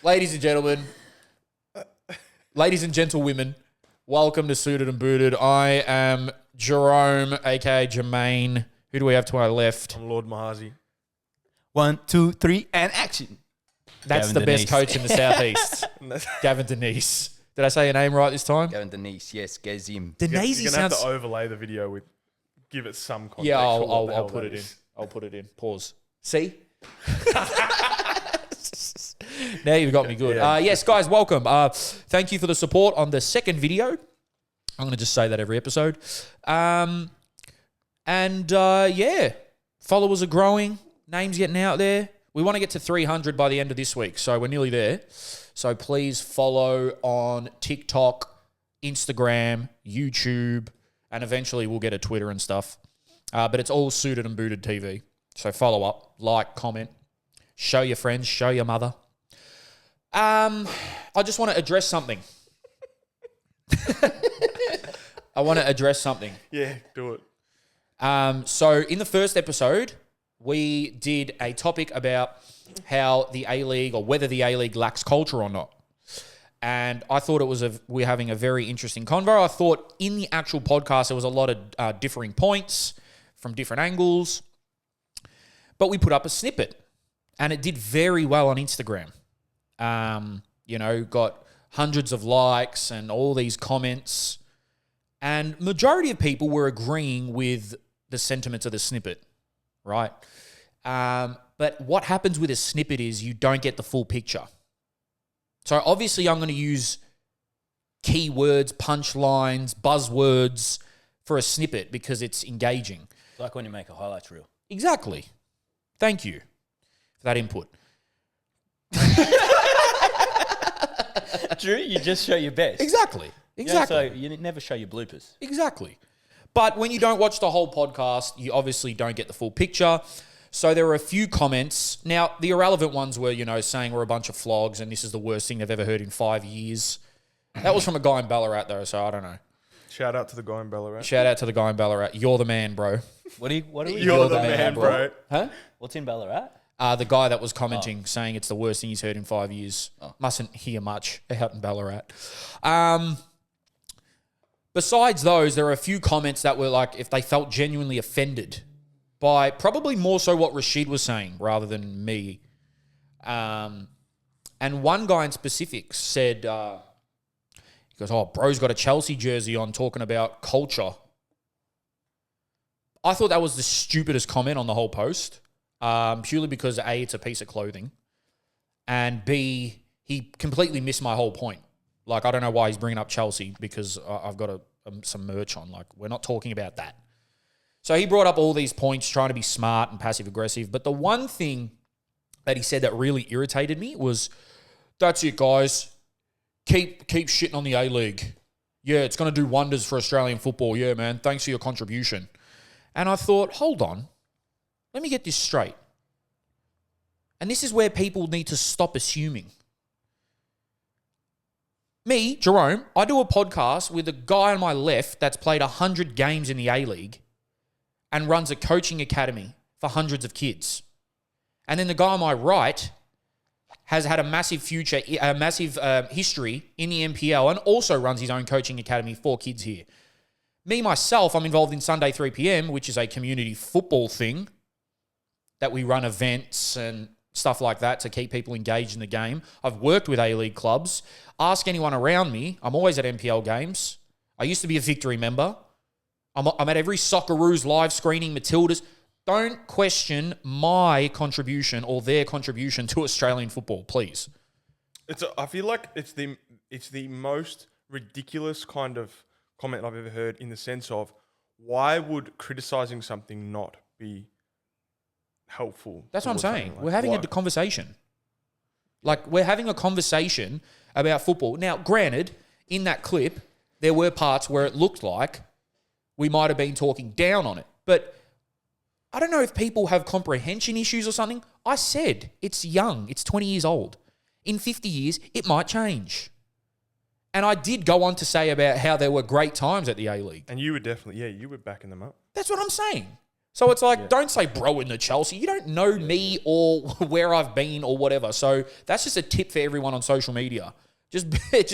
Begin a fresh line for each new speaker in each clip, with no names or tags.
Ladies and gentlemen, ladies and gentlewomen, welcome to Suited and Booted. I am Jerome, aka Jermaine. Who do we have to our left?
I'm Lord Mahazi.
1, 2, 3, and action.
That's
Gavin
the
Denise.
best coach in the Southeast. Gavin Denise. Did I say your name right this time?
Gavin Denise, yes, Gazim.
Denise
You're going to
sounds...
have to overlay the video with, give it some context.
Yeah,
for what the
I'll
hell
put
that
it in.
is.
I'll put it in. Pause. See? Now you've got me good.
Yeah.
Yes, guys, welcome. Thank you for the support on the second video. I'm going to just say that every episode. Yeah, followers are growing. Names getting out there. We want to get to 300 by the end of this week, so we're nearly there. So please follow on TikTok, Instagram, YouTube, and eventually we'll get a Twitter and stuff. But it's all Suited and Booted TV. So follow up, like, comment, show your friends, show your mother. I just want to address something.
Yeah, do it.
So in the first episode, we did a topic about how the A-League or whether the A-League lacks culture or not. And I thought we're having a very interesting convo. I thought in the actual podcast, there was a lot of differing points from different angles. But we put up a snippet and it did very well on Instagram. Got hundreds of likes and all these comments. And majority of people were agreeing with the sentiments of the snippet, right? But what happens with a snippet is you don't get the full picture. So obviously I'm going to use keywords, punchlines, buzzwords for a snippet because it's engaging.
It's like when you make a highlights reel.
Exactly. Thank you for that input.
True, you just show your best.
Exactly.
So you never show your bloopers.
Exactly. But when you don't watch the whole podcast, you obviously don't get the full picture. So there were a few comments. Now, the irrelevant ones were, saying we're a bunch of flogs and this is the worst thing they've ever heard in 5 years. That was from a guy in Ballarat, though, so I don't know.
Shout out to the guy in Ballarat.
Shout out to the guy in Ballarat. You're the man, bro.
What are we
You're the man, bro.
Huh?
What's in Ballarat?
The guy that was commenting, saying it's the worst thing he's heard in 5 years. Mustn't hear much out in Ballarat. Besides those, there are a few comments that were like, if they felt genuinely offended by probably more so what Rashid was saying rather than me. And one guy in specific said, he goes, bro's got a Chelsea jersey on talking about culture. I thought that was the stupidest comment on the whole post. Purely because A, it's a piece of clothing, and B, he completely missed my whole point. Like, I don't know why he's bringing up Chelsea because I've got some merch on. Like, we're not talking about that. So he brought up all these points, trying to be smart and passive-aggressive. But the one thing that he said that really irritated me was, that's it, guys. Keep shitting on the A-League. Yeah, it's going to do wonders for Australian football. Yeah, man. Thanks for your contribution. And I thought, hold on. Let me get this straight. And this is where people need to stop assuming. Me, Jerome, I do a podcast with a guy on my left that's played 100 games in the A-League and runs a coaching academy for hundreds of kids. And then the guy on my right has had a massive history in the NPL and also runs his own coaching academy for kids here. Me, myself, I'm involved in Sunday 3 p.m, which is a community football thing that we run events and stuff like that to keep people engaged in the game. I've worked with A-League clubs. Ask anyone around me. I'm always at NPL games. I used to be a Victory member. I'm at every Socceroos live screening, Matildas. Don't question my contribution or their contribution to Australian football, please.
I feel like it's the most ridiculous kind of comment I've ever heard, in the sense of, why would criticising something not be helpful?
That's what I'm saying. We're having a conversation. Like, we're having a conversation about football. Now, granted, in that clip, there were parts where it looked like we might have been talking down on it. But I don't know if people have comprehension issues or something. I said it's young. It's 20 years old. In 50 years, it might change. And I did go on to say about how there were great times at the A-League.
And you were definitely, you were backing them up.
That's what I'm saying. So it's like, don't say bro in the Chelsea. You don't know me or where I've been or whatever. So that's just a tip for everyone on social media. Just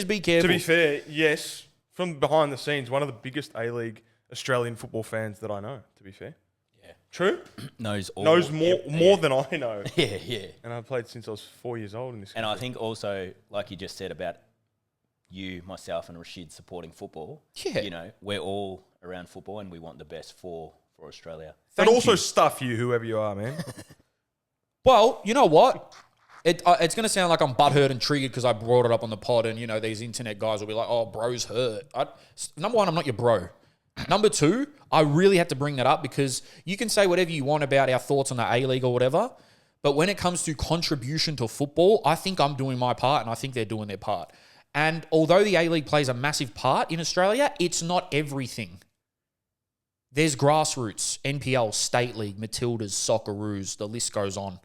be careful.
To be fair, yes, from behind the scenes, one of the biggest A-League Australian football fans that I know, to be fair.
Yeah.
True?
Knows
more than I know.
Yeah.
And I've played since I was 4 years old in this
And I
country.
think also, like you just said about you, myself, and Rashid supporting football.
Yeah.
You know, we're all around football, and we want the best for Australia.
But
Thank
also
you.
stuff you, whoever you are, man.
Well, you know what? It's going to sound like I'm butthurt and triggered because I brought it up on the pod, and, you know, these internet guys will be like, oh, bro's hurt. Number one, I'm not your bro. Number two, I really had to bring that up because you can say whatever you want about our thoughts on the A-League or whatever, but when it comes to contribution to football, I think I'm doing my part, and I think they're doing their part. And although the A-League plays a massive part in Australia, it's not everything. There's grassroots, NPL, State League, Matildas, Socceroos, the list goes on.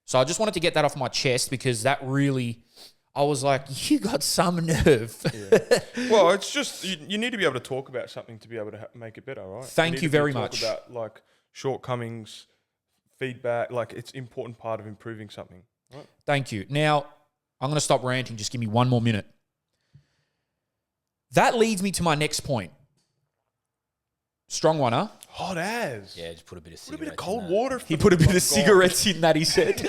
So I just wanted to get that off my chest because that really, I was like, you got some nerve.
Well, it's just, you need to be able to talk about something to be able to make it better, right?
Thank
need
you
to be
very
able to
much.
talk about, like, shortcomings, feedback, like, it's an important part of improving something, right?
Thank you. Now, I'm going to stop ranting. Just give me one more minute. That leads me to my next point. Strong one, huh?
Hot as.
Yeah, just put a bit of
Put a bit of
cigarettes in
cold
that.
water.
He put a bit of cigarettes in that, he said.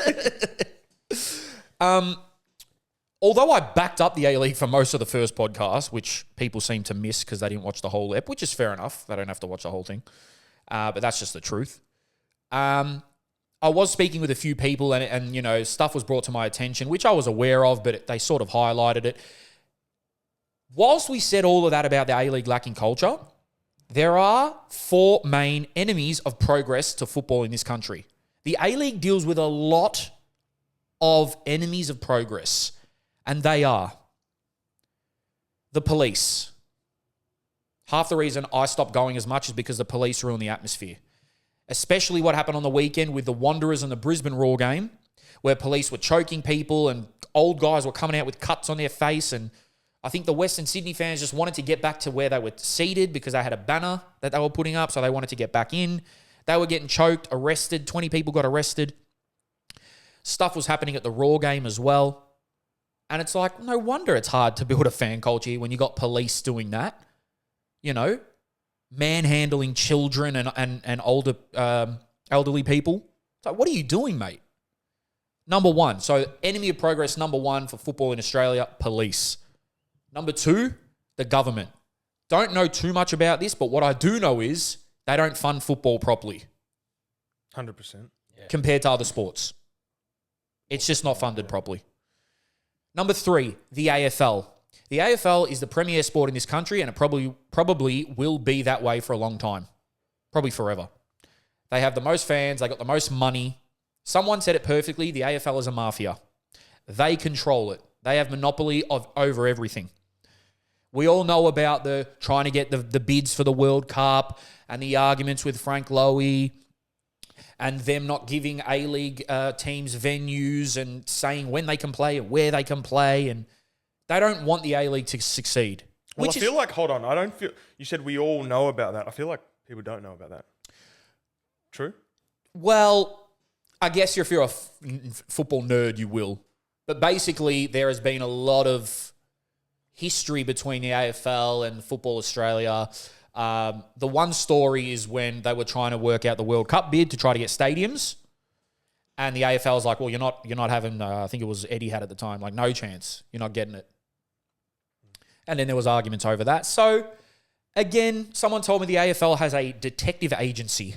Although I backed up the A-League for most of the first podcast, which people seem to miss because they didn't watch the whole ep, which is fair enough. They don't have to watch the whole thing. But that's just the truth. I was speaking with a few people and, you know, stuff was brought to my attention, which I was aware of, but they sort of highlighted it. Whilst we said all of that about the A-League lacking culture, there are 4 main enemies of progress to football in this country. The A-League deals with a lot of enemies of progress, and they are the police. Half the reason I stopped going as much is because the police ruin the atmosphere. Especially what happened on the weekend with the Wanderers and the Brisbane Roar game, where police were choking people and old guys were coming out with cuts on their face, and I think the Western Sydney fans just wanted to get back to where they were seated because they had a banner that they were putting up, so they wanted to get back in. They were getting choked, arrested. 20 people got arrested. Stuff was happening at the Raw game as well. And it's like, no wonder it's hard to build a fan culture when you got police doing that. You know, manhandling children and older elderly people. It's like, what are you doing, mate? Number one. So enemy of progress, number one for football in Australia, police. Number 2, the government. Don't know too much about this, but what I do know is they don't fund football properly
100%.
compared to other sports. It's just not funded properly. Number 3, the AFL. The AFL is the premier sport in this country, and it probably will be that way for a long time. Probably forever. They have the most fans. They got the most money. Someone said it perfectly. The AFL is a mafia. They control it. They have monopoly over everything. We all know about the trying to get the bids for the World Cup and the arguments with Frank Lowy and them not giving A-League teams venues and saying when they can play and where they can play. And they don't want the A-League to succeed.
Well, I feel like, hold on, I don't feel, you said we all know about that. I feel like people don't know about that. True?
Well, I guess if you're a football nerd, you will. But basically, there has been a lot of history between the AFL and Football Australia. The one story is when they were trying to work out the World Cup bid to try to get stadiums. And the AFL was like, well, you're not having, I think it was Eddie had at the time, like, no chance. You're not getting it. And then there was arguments over that. So, again, someone told me the AFL has a detective agency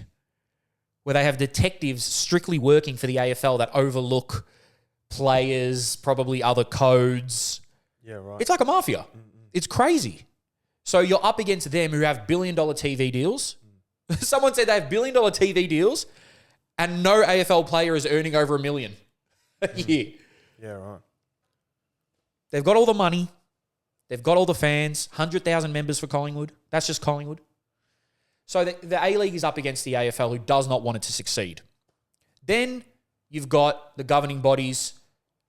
where they have detectives strictly working for the AFL that overlook players, probably other codes.
Yeah, right.
It's like a mafia. It's crazy. So you're up against them who have $1 billion TV deals. Someone said they have $1 billion TV deals and no AFL player is earning over $1 million a year.
Yeah, right.
They've got all the money. They've got all the fans. 100,000 members for Collingwood. That's just Collingwood. So the A-League is up against the AFL who does not want it to succeed. Then you've got the governing bodies,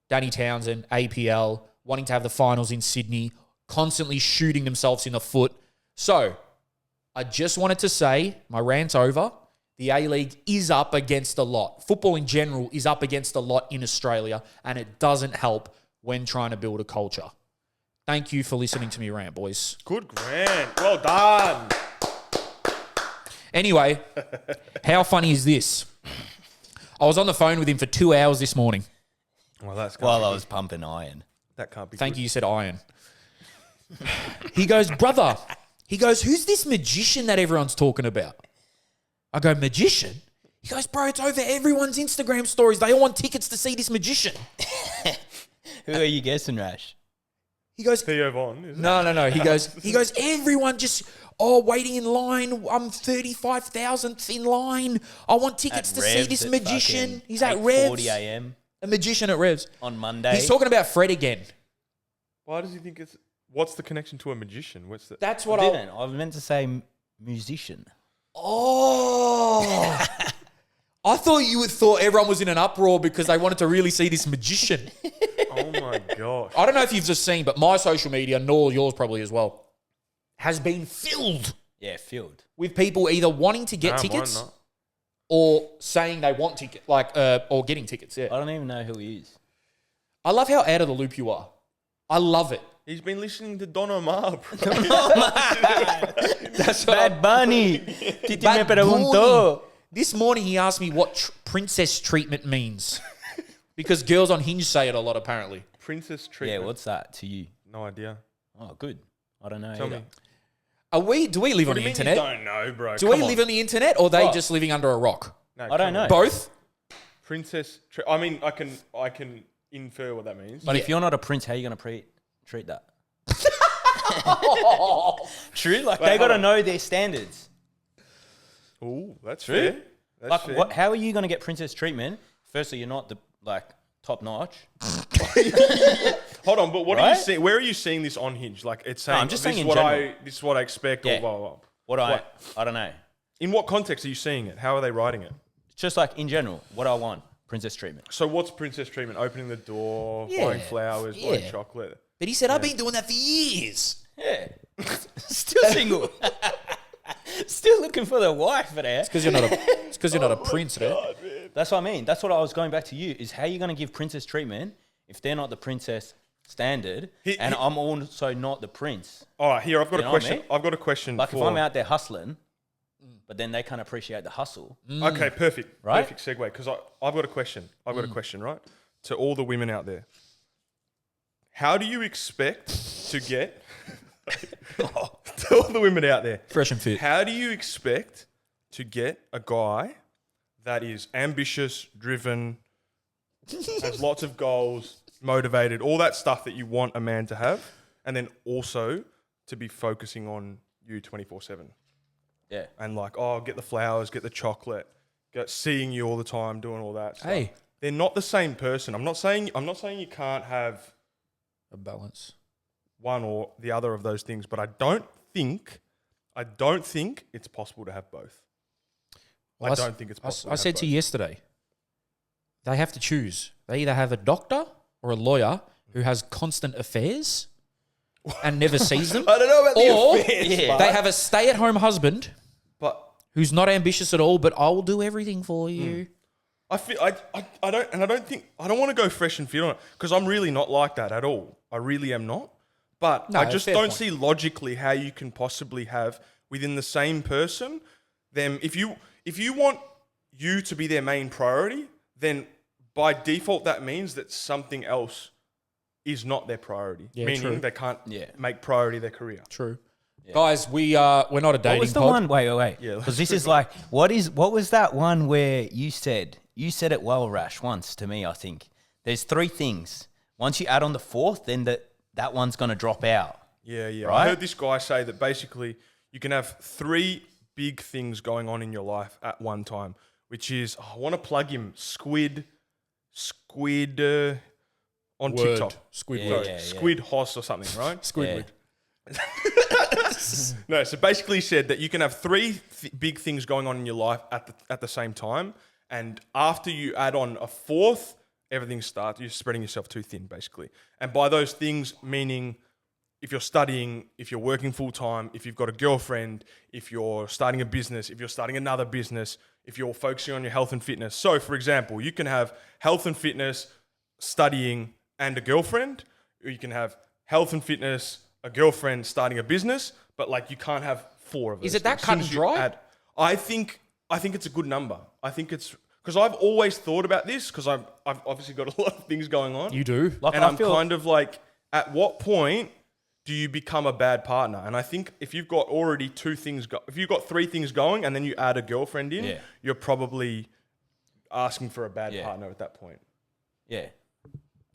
Danny Townsend, APL, wanting to have the finals in Sydney, constantly shooting themselves in the foot. So I just wanted to say, my rant's over. the A-League is up against a lot. Football in general is up against a lot in Australia, and it doesn't help when trying to build a culture. Thank you for listening to me rant, boys.
Good Grant. Well done.
Anyway, how funny is this? I was on the phone with him for 2 hours this morning.
Well, that's
While I was pumping iron.
that can't be.
Thank
good.
you, you said iron. He goes, brother. He goes, who's this magician that everyone's talking about? I go, magician? He goes, bro, it's over everyone's Instagram stories. They all want tickets to see this magician.
Who are you guessing, Rash?
He goes,
Theo Von. Is it?
no. He goes, everyone just, waiting in line. I'm 35,000th in line. I want tickets to see this magician. He's at Revs.
8:40 a.m.
A magician at Revs.
on Monday.
He's talking about Fred again.
Why does he think it's? What's the connection to a magician? What's the?
That's
I
what
didn't. I meant to say musician.
Oh. I thought you would thought everyone was in an uproar because they wanted to really see this magician.
Oh my gosh.
I don't know if you've just seen, but my social media, nor yours probably as well, has been filled
Yeah, filled.
with people either wanting to get
Nah, mine
tickets
not.
or saying they want tickets, or getting tickets. Yeah.
I don't even know who he is.
I love how out of the loop you are. I love it.
He's been listening to Don Omar, bro.
That's what
Bad Bunny. Titi me
Bad
preguntó.
This morning he asked me what princess treatment means. Because girls on Hinge say it a lot, apparently.
Princess
Yeah,
treatment.
what's that to you?
No idea.
Oh, good. I don't know.
Tell
either.
me.
Do we live on
What do
the
you mean
internet?
you don't know, bro?
Do
Come
we
on.
live on the internet or are they
What?
just living under a rock?
No,
I
come
don't
on.
know.
Both?
Princess. I mean, I can infer what that means.
But if you're not a prince, how are you going to treat that? True. Like
Wait,
they got to
hold on.
know their standards.
Ooh, that's
True.
fair. That's
Like,
fair.
what? How are you going to get princess treatment? Firstly, you're not the top notch.
Hold on, but what are you
Right?
seeing? Where are you seeing this on Hinge? Like it's saying,
I'm just
this
saying
is
in
what
general.
this is what I expect, or
Yeah.
blah blah blah.
What
What?
I don't know.
In what context are you seeing it? How are they writing it?
It's just like in general, what I want, princess treatment.
So what's princess treatment? Opening the door,
Yeah.
buying flowers, buying
Yeah.
chocolate.
But he said, I've been doing that for years.
Yeah. Still single. Still looking for the wife for that.
Because you're not a prince, right?
That's what I mean. That's what I was going back to you, is how you going to give princess treatment if they're not the princess standard and I'm also not the prince.
All right, here I've got
You
a
know what I
question.
mean?
I've got a question.
Like if
for,
I'm out there hustling, but then they can't appreciate the hustle.
Okay, perfect.
Right?
Perfect segue. Because I've got a question. I've got a question, right? To all the women out there. How do you expect to get to all the women out there?
Fresh and fit.
How do you expect to get a guy that is ambitious, driven, has lots of goals, motivated, all that stuff that you want a man to have, and then also to be focusing on you 24/7?
Yeah.
And like, oh, get the flowers, get the chocolate, seeing you all the time, doing all that stuff.
Hey.
They're not the same person. I'm not saying you can't have
A balance.
one or the other of those things, but I don't think it's possible to have both.
Well,
I don't think it's possible.
I said to you yesterday, they have to choose. They either have a doctor or a lawyer who has constant affairs and never sees them.
I don't know about
Or
the affairs,
yeah.
they have a stay-at-home husband
but
who's not ambitious at all, but I will do everything for you.
I feel I don't want to go fresh and fit on it because I'm really not like that at all. I really am not. But
No,
I just
fair
don't
point.
see logically how you can possibly have within the same person them if you want you to be their main priority, then by default that means that something else is not their priority.
Yeah,
meaning
true.
they can't
Yeah.
make priority their career.
True. Guys, we're not a dating
What was the
pod.
one? Wait.
Yeah,
Because this is like, what was that one where you said it well, Rash, once to me, I think. There's 3 things. Once you add on the 4th, then that one's going to drop out.
Yeah.
Right?
I heard this guy say that basically you can have 3 big things going on in your life at one time, which is, I want to plug him, Squid on
Word.
TikTok.
Squidward.
Yeah.
Squid Hoss or something, right?
Squidward.
No, so basically he said that you can have 3 big things going on in your life at the same time, and after you add on a 4th, everything starts, you're spreading yourself too thin, basically. And by those things, meaning if you're studying, if you're working full time, if you've got a girlfriend, if you're starting a business, if you're starting another business, if you're focusing on your health and fitness. So, for example, you can have health and fitness, studying, and a girlfriend. Or you can have health and fitness, a girlfriend, starting a business, but like you can't have 4 of those.
Is it that
things.
cut and
Soon as you
dry?
I think it's a good number. I think it's because I've always thought about this because I've obviously got a lot of things going on.
You do.
Like,
And
I
I'm
feel-
kind of like, at what point do you become a bad partner? And I think if you've got already 2 things, if you've got 3 things going, and then you add a girlfriend in,
Yeah.
you're probably asking for a bad
Yeah.
partner at that point.
Yeah.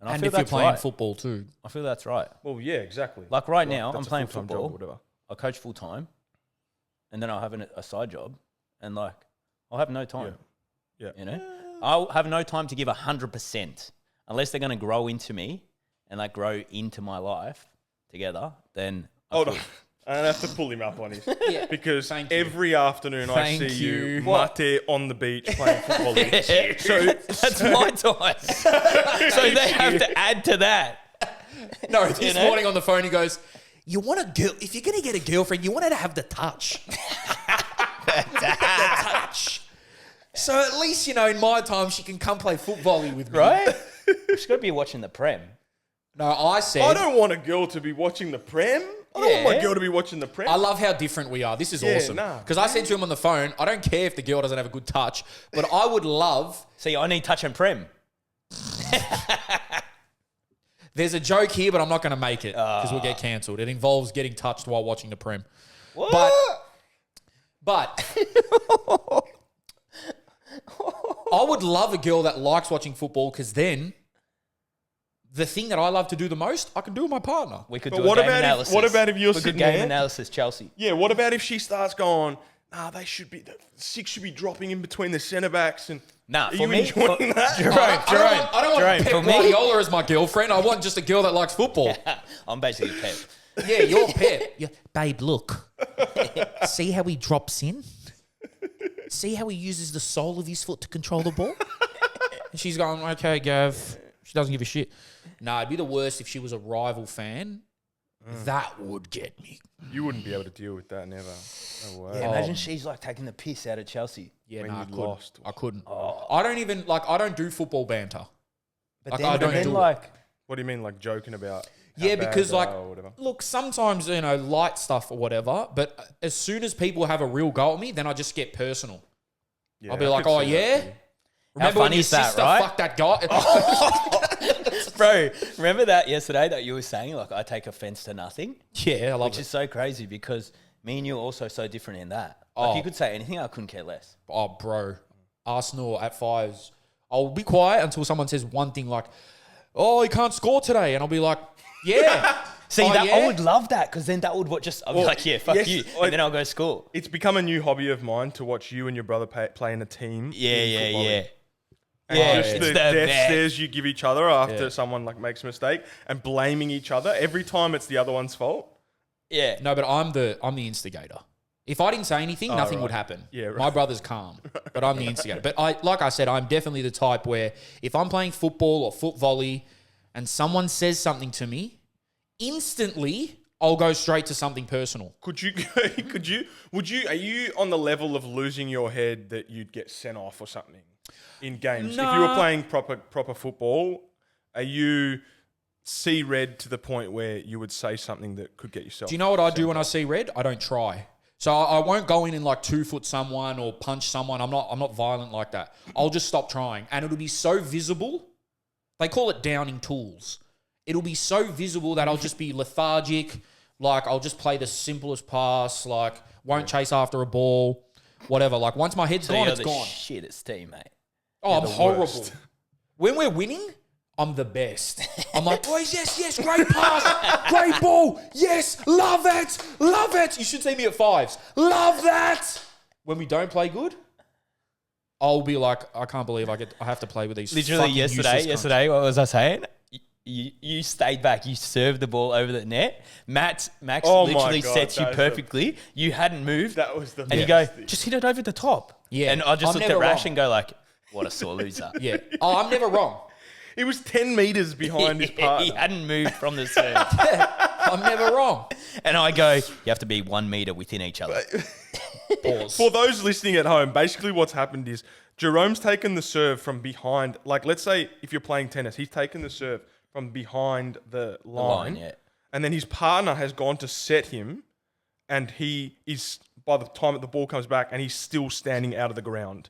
And I
And
feel
if you're
that's
playing
right.
football too.
I feel that's right.
Well, yeah, exactly.
Like right now, I'm
that's a
playing
full-time
football.
job or whatever.
I coach full time, and then I'll have a side job, and like I'll have no time.
Yeah.
You know, I'll have no time to give 100% unless they're going to grow into me and like grow into my life togetly. Then
Hold on. I don't have to pull him up on his.
Yeah.
Because
Thank you.
every afternoon I
Thank
see you
you.
mate on the beach playing football.
so that's my time. So they have to add to that.
No, this
know?
morning on the phone he goes, "You want a girl? If you're gonna get a girlfriend, you want her to have the touch." the touch. So at least in my time she can come play foot volley with me,
Right? She's got to be watching the Prem.
No, I said
I don't want a girl to be watching the Prem. I don't want my
Yeah.
girl to be watching the Prem.
I love how different we are. This is
Yeah,
awesome.
nah,
Because I said to him on the phone, I don't care if the girl doesn't have a good touch, but I would love.
See, I need touch and Prem.
There's a joke here, but I'm not going to make it because we'll get cancelled. It involves getting touched while watching the Prem.
What?
But I would love a girl that likes watching football because then the thing that I love to do the most, I can do with my partner.
We could
But
do
what
a game
about if-
analysis.
what about if you're
we could
sitting
game
there?
analysis, Chelsea.
Yeah, what about if she starts going, they should be, the 6 should be dropping in between the centre backs and
Nah,
are
for
you
me,
enjoying that?
Jerome,
I don't want
Jerome,
Pep
for me-
Guardiola as my girlfriend. I want just a girl that likes football.
I'm basically Pep.
Yeah, you're Pep. Babe, look. See how he drops in? See how he uses the sole of his foot to control the ball? And she's going, okay, Gav. She doesn't give a shit. No, it'd be the worst if she was a rival fan. That would get me.
You wouldn't be able to deal with that, never. No way.
Yeah, imagine she's like taking the piss out of Chelsea.
Yeah,
When
no, I
you
couldn't.
lost.
I couldn't. I don't even, I don't do football banter.
But
Like,
then,
I don't
but then
do it.
like,
What do you mean, like joking about? how
Yeah,
bad
because
they
like,
are or whatever?
look, sometimes, light stuff or whatever, but as soon as people have a real go at me, then I just get personal.
Yeah,
I'll be
I
like,
could
oh,
see that
yeah?
for you.
Remember when
funny
your
is that,
sister
right?
fucked that guy?
bro, remember that yesterday that you were saying, like, I take offense to nothing?
Yeah, I love
Which
it.
is so crazy because me and you are also so different in that. Like,
Oh.
you could say anything, I couldn't care less.
Oh, bro. Arsenal at 5s. I'll be quiet until someone says one thing like, oh, he can't score today. And I'll be like, yeah.
See,
Oh,
that
yeah?
I would love that because then that would I'll be
Well,
like, yeah, fuck
yes,
you.
I-
And then I'll go score.
It's become a new hobby of mine to watch you and your brother play in a team.
Yeah,
in
yeah,
football.
yeah.
And
Yeah,
just
it's
the
the
death
best.
stares you give each other after
Yeah.
someone like makes a mistake and blaming each other every time it's the other one's fault.
Yeah.
No, but I'm the instigator. If I didn't say anything, nothing
right.
would happen.
Yeah, right.
My brother's calm, but I'm the instigator. But like I said, I'm definitely the type where if I'm playing football or foot volley and someone says something to me, instantly I'll go straight to something personal.
Would you, are you on the level of losing your head that you'd get sent off or something in games? If you were
Nah.
playing proper football, are you see red to the point where you would say something that could get yourself?
Do you know what I do when I see red? I don't try. So I won't go in and like 2-foot someone or punch someone. I'm not violent like that. I'll just stop trying. And it'll be so visible. They call it downing tools. It'll be so visible that I'll just be lethargic. Like I'll just play the simplest pass. Like won't chase after a ball. Whatever. Like once my head's
So
gone,
you're
it's
the
gone.
shittest team, mate.
Oh, I'm
the
horrible.
worst.
When we're winning, I'm the best. I'm like, boys, yes, great pass, great ball, yes, love it. You should see me at 5s. Love that. When we don't play good, I'll be like, I can't believe I have to play with these.
Literally
fucking useless cunts.
yesterday, what was I saying? You stayed back. You served the ball over the net. Max
Oh my
literally
God,
sets you
that is the-
perfectly. You hadn't moved.
That was the
and you
best
go,
thing.
just hit it over the top.
Yeah,
And I just
I'm
looked at
never
Rash
wrong.
and go like, what a sore loser.
Yeah. Oh, I'm never wrong.
He was 10 meters behind his
He
partner.
hadn't moved from the serve.
I'm never wrong.
And I go, you have to be 1 meter within each other.
Pause.
For those listening at home, basically what's happened is Jerome's taken the serve from behind. Like, let's say if you're playing tennis, he's taken the serve from behind the line.
Yeah.
And then his partner has gone to set him. And he is, by the time that the ball comes back, and he's still standing out of the ground.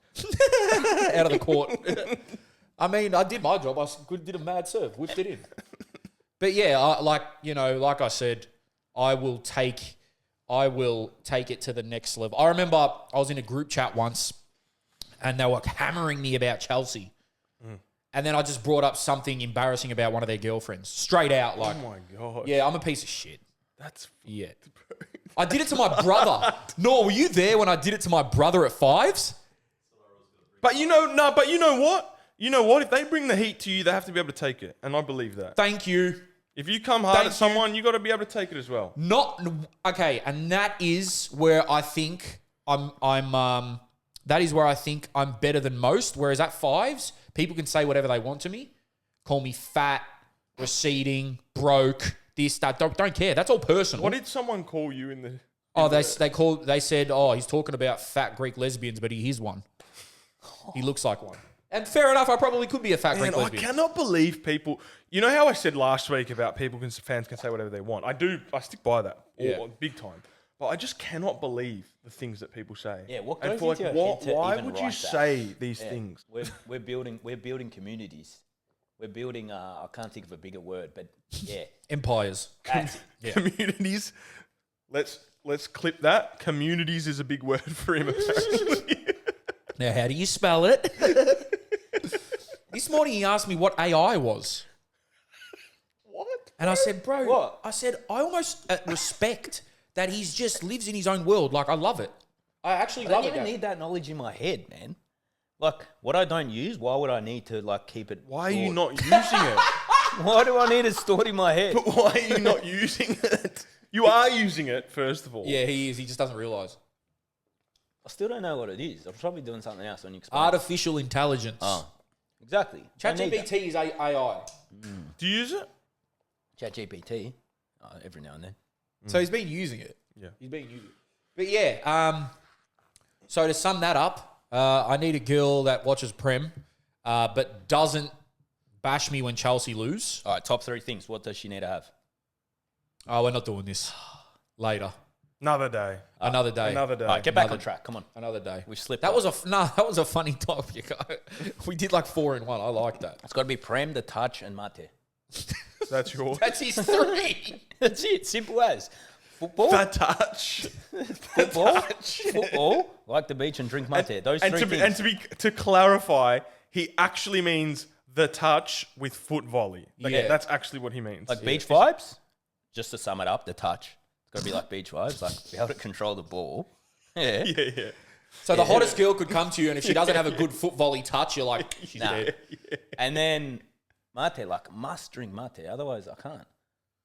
Out of the court. I mean, I did my job. I did a mad serve, whipped it in. But yeah, like I said, I will take it to the next level. I remember I was in a group chat once, and they were hammering me about Chelsea. And then I just brought up something embarrassing about one of their girlfriends. Straight out, like,
Oh my God.
yeah, I'm a piece of shit.
That's...
Yeah. I did it to my brother. No, were you there when I did it to my brother at fives?
But you know what? You know what? If they bring the heat to you, they have to be able to take it. And I believe that.
Thank you.
If you come hard at someone, you got to be able to take it as well.
Okay, and that is where I think that is where I think I'm better than most. Whereas at fives, people can say whatever they want to me. Call me fat, receding, broke, this, that. Don't care. That's all personal.
What did someone call you in the...
They said, oh, he's talking about fat Greek lesbians, but he is one. He looks like one. And fair enough, I probably could be a fat Greek
I
lesbian.
cannot believe people... You know how I said last week about fans can say whatever they want? I stick by that.
Yeah.
Big time. But I just cannot believe the things that people say.
Yeah, what
And
goes
for
into your head to
why
even
would you
write that?
say these
Yeah.
things?
We're building communities. We're building, I can't think of a bigger word, but yeah.
Empires.
That's it.
Yeah.
Communities. Let's clip that. Communities is a big word for him, apparently.
Now, how do you spell it? This morning he asked me what AI was.
What?
And I said, bro,
What?
I said, I almost respect that he's just lives in his own world. Like, I love it. I actually
I don't
love it.
even need that knowledge in my head, man. Like, what I don't use, why would I need to, like, keep it?
Why are you
stored?
not using it?
Why do I need it stored in my head?
But why are you not using it? You are using it, first of all.
Yeah, he is. He just doesn't realise.
I still don't know what it is. I'm probably doing something else when you explain.
Artificial intelligence.
Oh, exactly. Don't need that.
ChatGPT is AI.
Do you use it?
ChatGPT, every now and then.
So he's been using it.
Yeah.
He's been using it. But yeah, so to sum that up, I need a girl that watches Prem, but doesn't bash me when Chelsea lose.
All right, top 3 things. What does she need to have?
Oh, we're not doing this. Later.
Another day.
Another day.
Another day.
All right, get back on track. Come on.
Another day.
We slipped
That
up.
that was a funny topic. We did like 4 in 1. I like that.
It's got to be Prem, the touch, and Mate.
That's yours.
That's his 3.
That's it. Simple as. Football,
The touch.
football, like the beach and drink mate. Those 3 things.
To clarify, he actually means the touch with foot volley. Like,
Yeah.
That's actually what he means.
Like beach vibes, just to sum it up, the touch. It's got to be like beach vibes, like be able to control the ball. Yeah.
Yeah.
So the hottest girl could come to you, and if she doesn't have a good foot volley touch, you're like, she's
Nah.
dead.
And then mate, like must drink mate. Otherwise, I can't.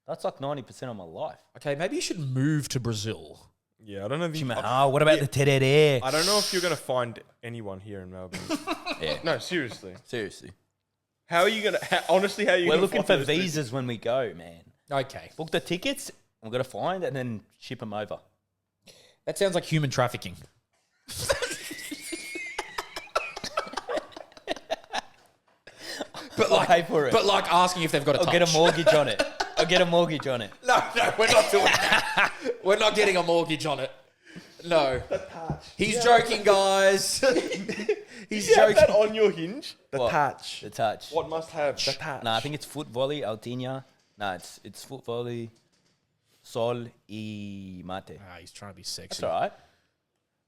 That's like 90% of my life.
Okay, maybe you should move to Brazil.
Yeah, I don't know if you...
What about the tereré?
I don't know if you're going to find anyone here in Melbourne.
Yeah.
No, seriously.
Seriously.
How are you going to... Honestly, how are you
We're
going to
looking for visas when we go, man.
Okay.
Book the tickets, we're going to find and then ship them over.
That sounds like human trafficking. But
I'll pay for it.
But like asking if they've got a
I'll
touch.
get a mortgage on it. I'll get a mortgage on it.
No, we're not doing that. We're not getting a mortgage on it. No. He's joking, guys. He's
You have
joking.
that on your hinge? The
What?
touch.
The touch.
What must have? The touch.
No, I think it's foot volley, Altinia. No, it's foot volley, sol y mate.
Ah, he's trying to be sexy.
That's all right.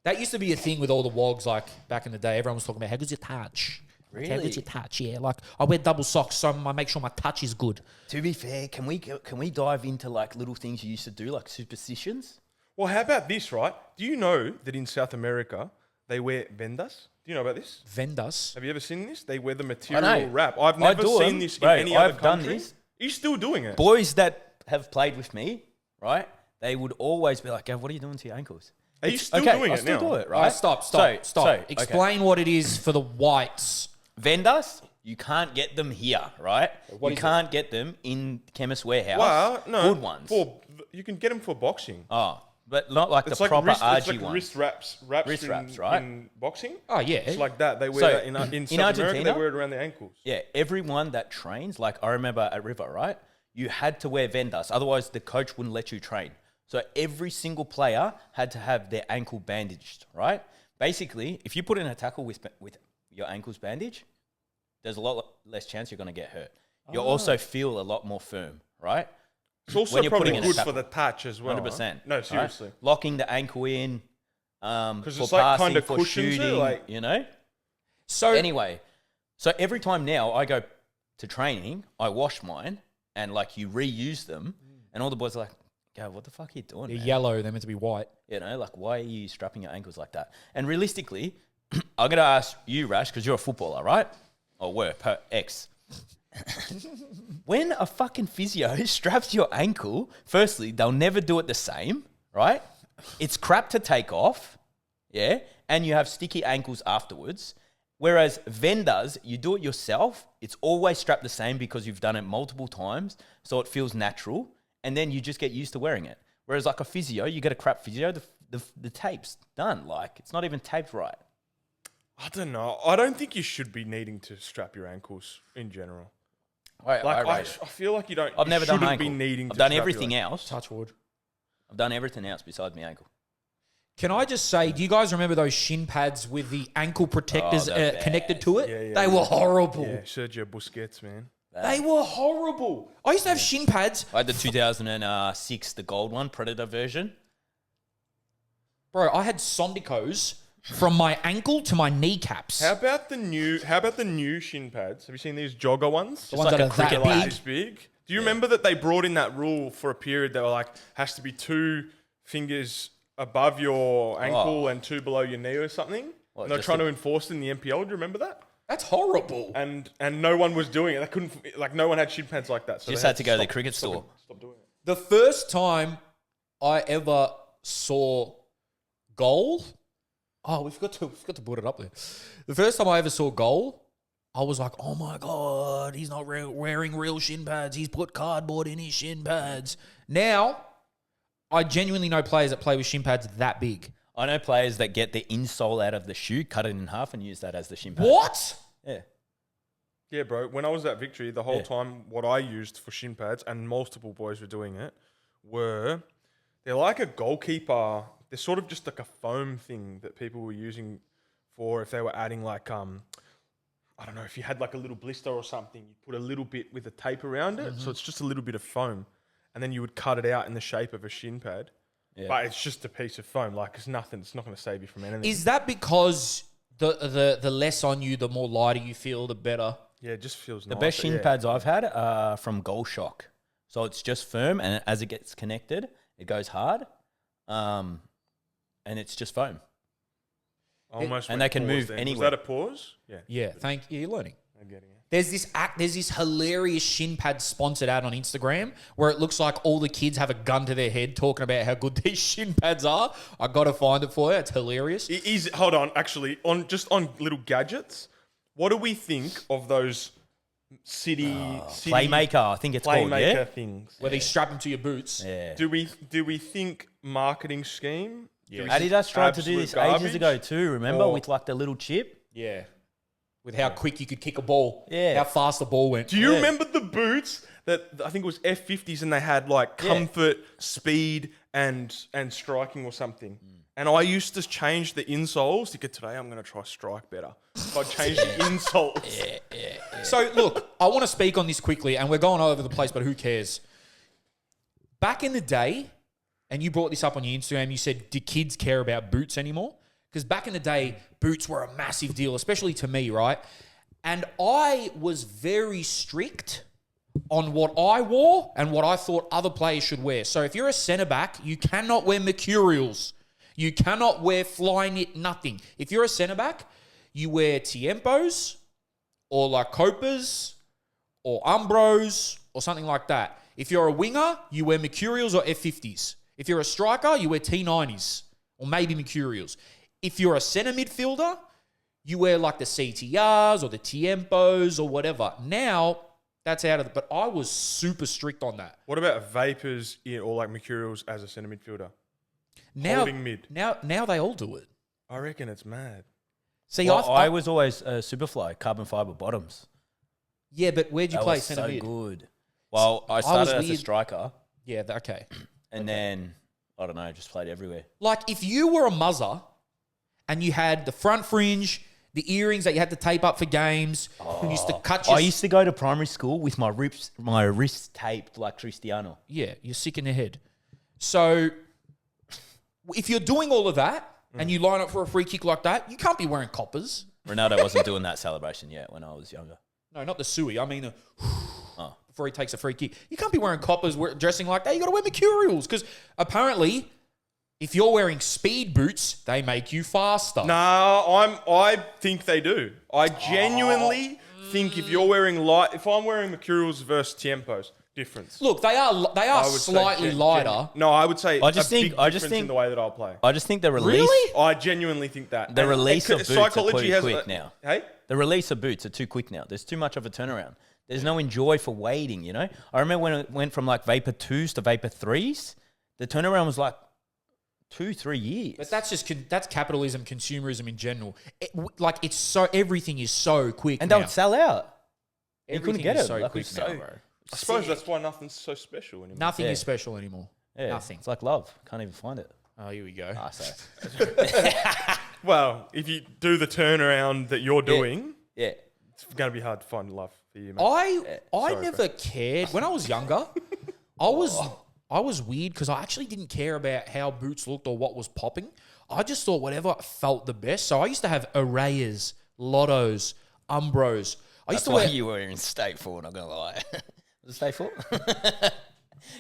That used to be a thing with all the wogs, like back in the day. Everyone was talking about how good's your touch. How
Really?
good's your touch? Yeah, like I wear double socks, so I make sure my touch is good.
To be fair, can we dive into like little things you used to do, like superstitions?
Well, how about this, right? Do you know that in South America, they wear vendas? Do you know about this?
Vendas.
Have you ever seen this? They wear the
know.
material wrap. I've
I
never
do
seen
'em.
this in
Bro,
any other
I've done
country.
this.
He's still doing it.
Boys that have played with me, right? They would always be like, "Gav, what are you doing to your ankles?"
Are you still
okay,
doing
I
it now?
still do it,
Right,
right?
stop.
So,
Explain what it is for the whites.
Vendas, You can't get them here, right? You can't get them in Chemist Warehouse.
Well, no.
Good ones.
You can get them for boxing.
Oh, but not like
It's
the
like
proper
wrist,
RG
it's like
ones.
wrist wraps
right?
in boxing.
Oh, yeah.
It's like that. They wear
So,
that in South America.
Argentina-
They wear it around the ankles.
Yeah, everyone that trains, like I remember at River, right? You had to wear Vendas, otherwise the coach wouldn't let you train. So every single player had to have their ankle bandaged, right? Basically, if you put in a tackle with your ankles bandaged, there's a lot less chance you're going to get hurt. You'll also feel a lot more firm, right?
It's also
When you're
probably
putting in a
good
tackle.
for the touch as well.
100%.
No,
right?
seriously.
Locking the ankle in, for
it's like
passing,
kinda
for
cushions it,
shooting,
like-
you know?
So
Anyway, so every time now I go to training, I wash mine and like you reuse them, and all the boys are like, "Go, what the fuck are you doing,
they're
man?"
yellow. They're meant to be white.
You know, like why are you strapping your ankles like that? And realistically, I'm gonna ask you, Rash, because you're a footballer, right? Or were per ex. When a fucking physio straps your ankle, firstly, they'll never do it the same, right? It's crap to take off, yeah, and you have sticky ankles afterwards. Whereas Vendas, you do it yourself, it's always strapped the same because you've done it multiple times, so it feels natural, and then you just get used to wearing it. Whereas like a physio, you get a crap physio, the tape's done. Like, it's not even taped right.
I don't know. I don't think you should be needing to strap your ankles in general.
I
feel like you don't.
I've never done my
shouldn't
ankle.
be needing.
I've
to
done
strap your
everything
ankle.
else.
Touch wood.
I've done everything else besides my ankle.
Can I just say, do you guys remember those shin pads with the ankle protectors
they're
connected to it?
Yeah,
They were horrible.
Yeah, Sergio Busquets, man.
They were horrible. I used to have shin pads.
I had the 2006, the gold one, Predator version.
Bro, I had Sondicos from my ankle to my kneecaps.
How about the new shin pads? Have you seen these jogger ones?
The ones
like
that
a
are
cricket
that
Like
big.
this big. Do you remember that they brought in that rule for a period? They were like, has to be 2 fingers above your ankle and 2 below your knee or something.
What,
And they're
just
trying to enforce it in the NPL. Do you remember that?
That's horrible.
And no one was doing it. They couldn't, like, no one had shin pads like that. So
Just
they
had to go to the
stop-
cricket
stop-
store.
Stop doing it.
The first time I ever saw goal, we forgot to put it up there. The first time I ever saw goal, I was like, oh my God, he's not wearing real shin pads. He's put cardboard in his shin pads. Now, I genuinely know players that play with shin pads that big.
I know players that get the insole out of the shoe, cut it in half, and use that as the shin pad.
What?
Yeah.
Yeah, bro. When I was at Victory, the whole time, what I used for shin pads, and multiple boys were doing it, they're like a goalkeeper. They're sort of just like a foam thing that people were using for if they were adding like, I don't know, if you had like a little blister or something, you put a little bit with a tape around it. So it's just a little bit of foam. And then you would cut it out in the shape of a shin pad.
Yeah.
But it's just a piece of foam. Like, it's nothing. It's not going to save you from anything.
Is that because the less on you, the more lighter you feel, the better?
Yeah, it just feels
The
nicer.
best shin
yeah.
pads I've had are from Goal Shock. So it's just firm, and as it gets connected, it goes hard. And it's just foam.
I almost
and
went
they can
pause
move
then.
anywhere.
Was that a pause? Yeah.
Yeah, thank you. You're learning.
I'm getting it.
There's this hilarious shin pad sponsored ad on Instagram where it looks like all the kids have a gun to their head talking about how good these shin pads are. I got to find it for you. It's hilarious.
Hold on, actually, on little gadgets, what do we think of those city
Playmaker, I think it's called,
Playmaker
yeah?
things?
Where they strap them to your boots.
Yeah.
Do we think marketing scheme?
Yeah.
Do we think
Adidas tried to do
absolute
this
garbage?
ages ago too, remember?
Or-
With like the little chip.
Yeah. With how quick you could kick a ball.
Yeah.
How fast the ball went.
Do you
Yeah.
remember the boots that I think it was F50s and they had like comfort, speed, and striking or something? And I used to change the insoles to get today. I'm going to try strike better. So I changed the insoles.
So, look, I want to speak on this quickly, and we're going all over the place, but who cares? Back in the day, and you brought this up on your Instagram, you said, do kids care about boots anymore? Because back in the day, boots were a massive deal, especially to me, right? And I was very strict on what I wore and what I thought other players should wear. So if you're a centre back, you cannot wear mercurials. You cannot wear fly knit, nothing. If you're a centre back, you wear Tiempos or like Copas or Umbros or something like that. If you're a winger, you wear mercurials or F50s. If you're a striker, you wear T90s or maybe mercurials. If you're a centre midfielder, you wear like the CTRs or the Tiempos or whatever. Now, that's out of it. But I was super strict on that.
What about vapors or like mercurials as a centre midfielder?
Now,
Holding mid.
Now they all do it.
I reckon it's mad.
See,
Well, I was always Superfly, carbon fiber bottoms.
yeah, but where'd you
That
play
was
centre
so
mid?
good. Well, I started as a
weird.
striker,
Yeah, okay.
and then I don't know, just played everywhere.
Like if you were a muzzer and you had the front fringe, the earrings that you had to tape up for games, you used to cut your...
I used to go to primary school with my wrists taped like Cristiano.
Yeah, you're sick in the head. So if you're doing all of that and you line up for a free kick like that, you can't be wearing coppers.
Ronaldo wasn't doing that celebration yet when I was younger.
No, not the suey. I mean, before he takes a free kick. You can't be wearing coppers, dressing like that. You got to wear mercurials because apparently, if you're wearing speed boots, they make you faster.
Nah, I think they do. I genuinely think if you're wearing if I'm wearing mercurials versus Tiempos, difference.
Look, they are
I would say
slightly lighter.
No, I would say
I just
a
think-
big
I just
difference
think-
in the way that I'll play.
I just think the release,
Really?
I genuinely think that.
the
And
release of boots are too quick
a-
now.
Hey?
The release of boots are too quick now. There's too much of a turnaround. There's no enjoy for waiting, you know? I remember when it went from like Vapor 2s to Vapor 3s, the turnaround was like 2-3 years.
But that's just that's capitalism, consumerism in general. Everything is so quick,
and
now.
they would sell out. You
Everything
couldn't get
is
it.
so
Like,
quick
it was
now,
so-
bro.
I suppose that's why nothing's so special anymore.
Nothing
Yeah.
is special anymore.
Yeah,
Nothing.
It's like love. Can't even find it.
Oh, here we go.
Ah, sorry.
Well, if you do the turnaround that you're doing,
Yeah.
it's going to be hard to find love for you, man.
I
Sorry,
never cared when I was younger. I was weird because I actually didn't care about how boots looked or what was popping. I just thought whatever felt the best. So I used to have Arrayas, Lottos, Umbros. I used
That's
to
why
wear.
you were in State 4, not going to lie. Was it State 4?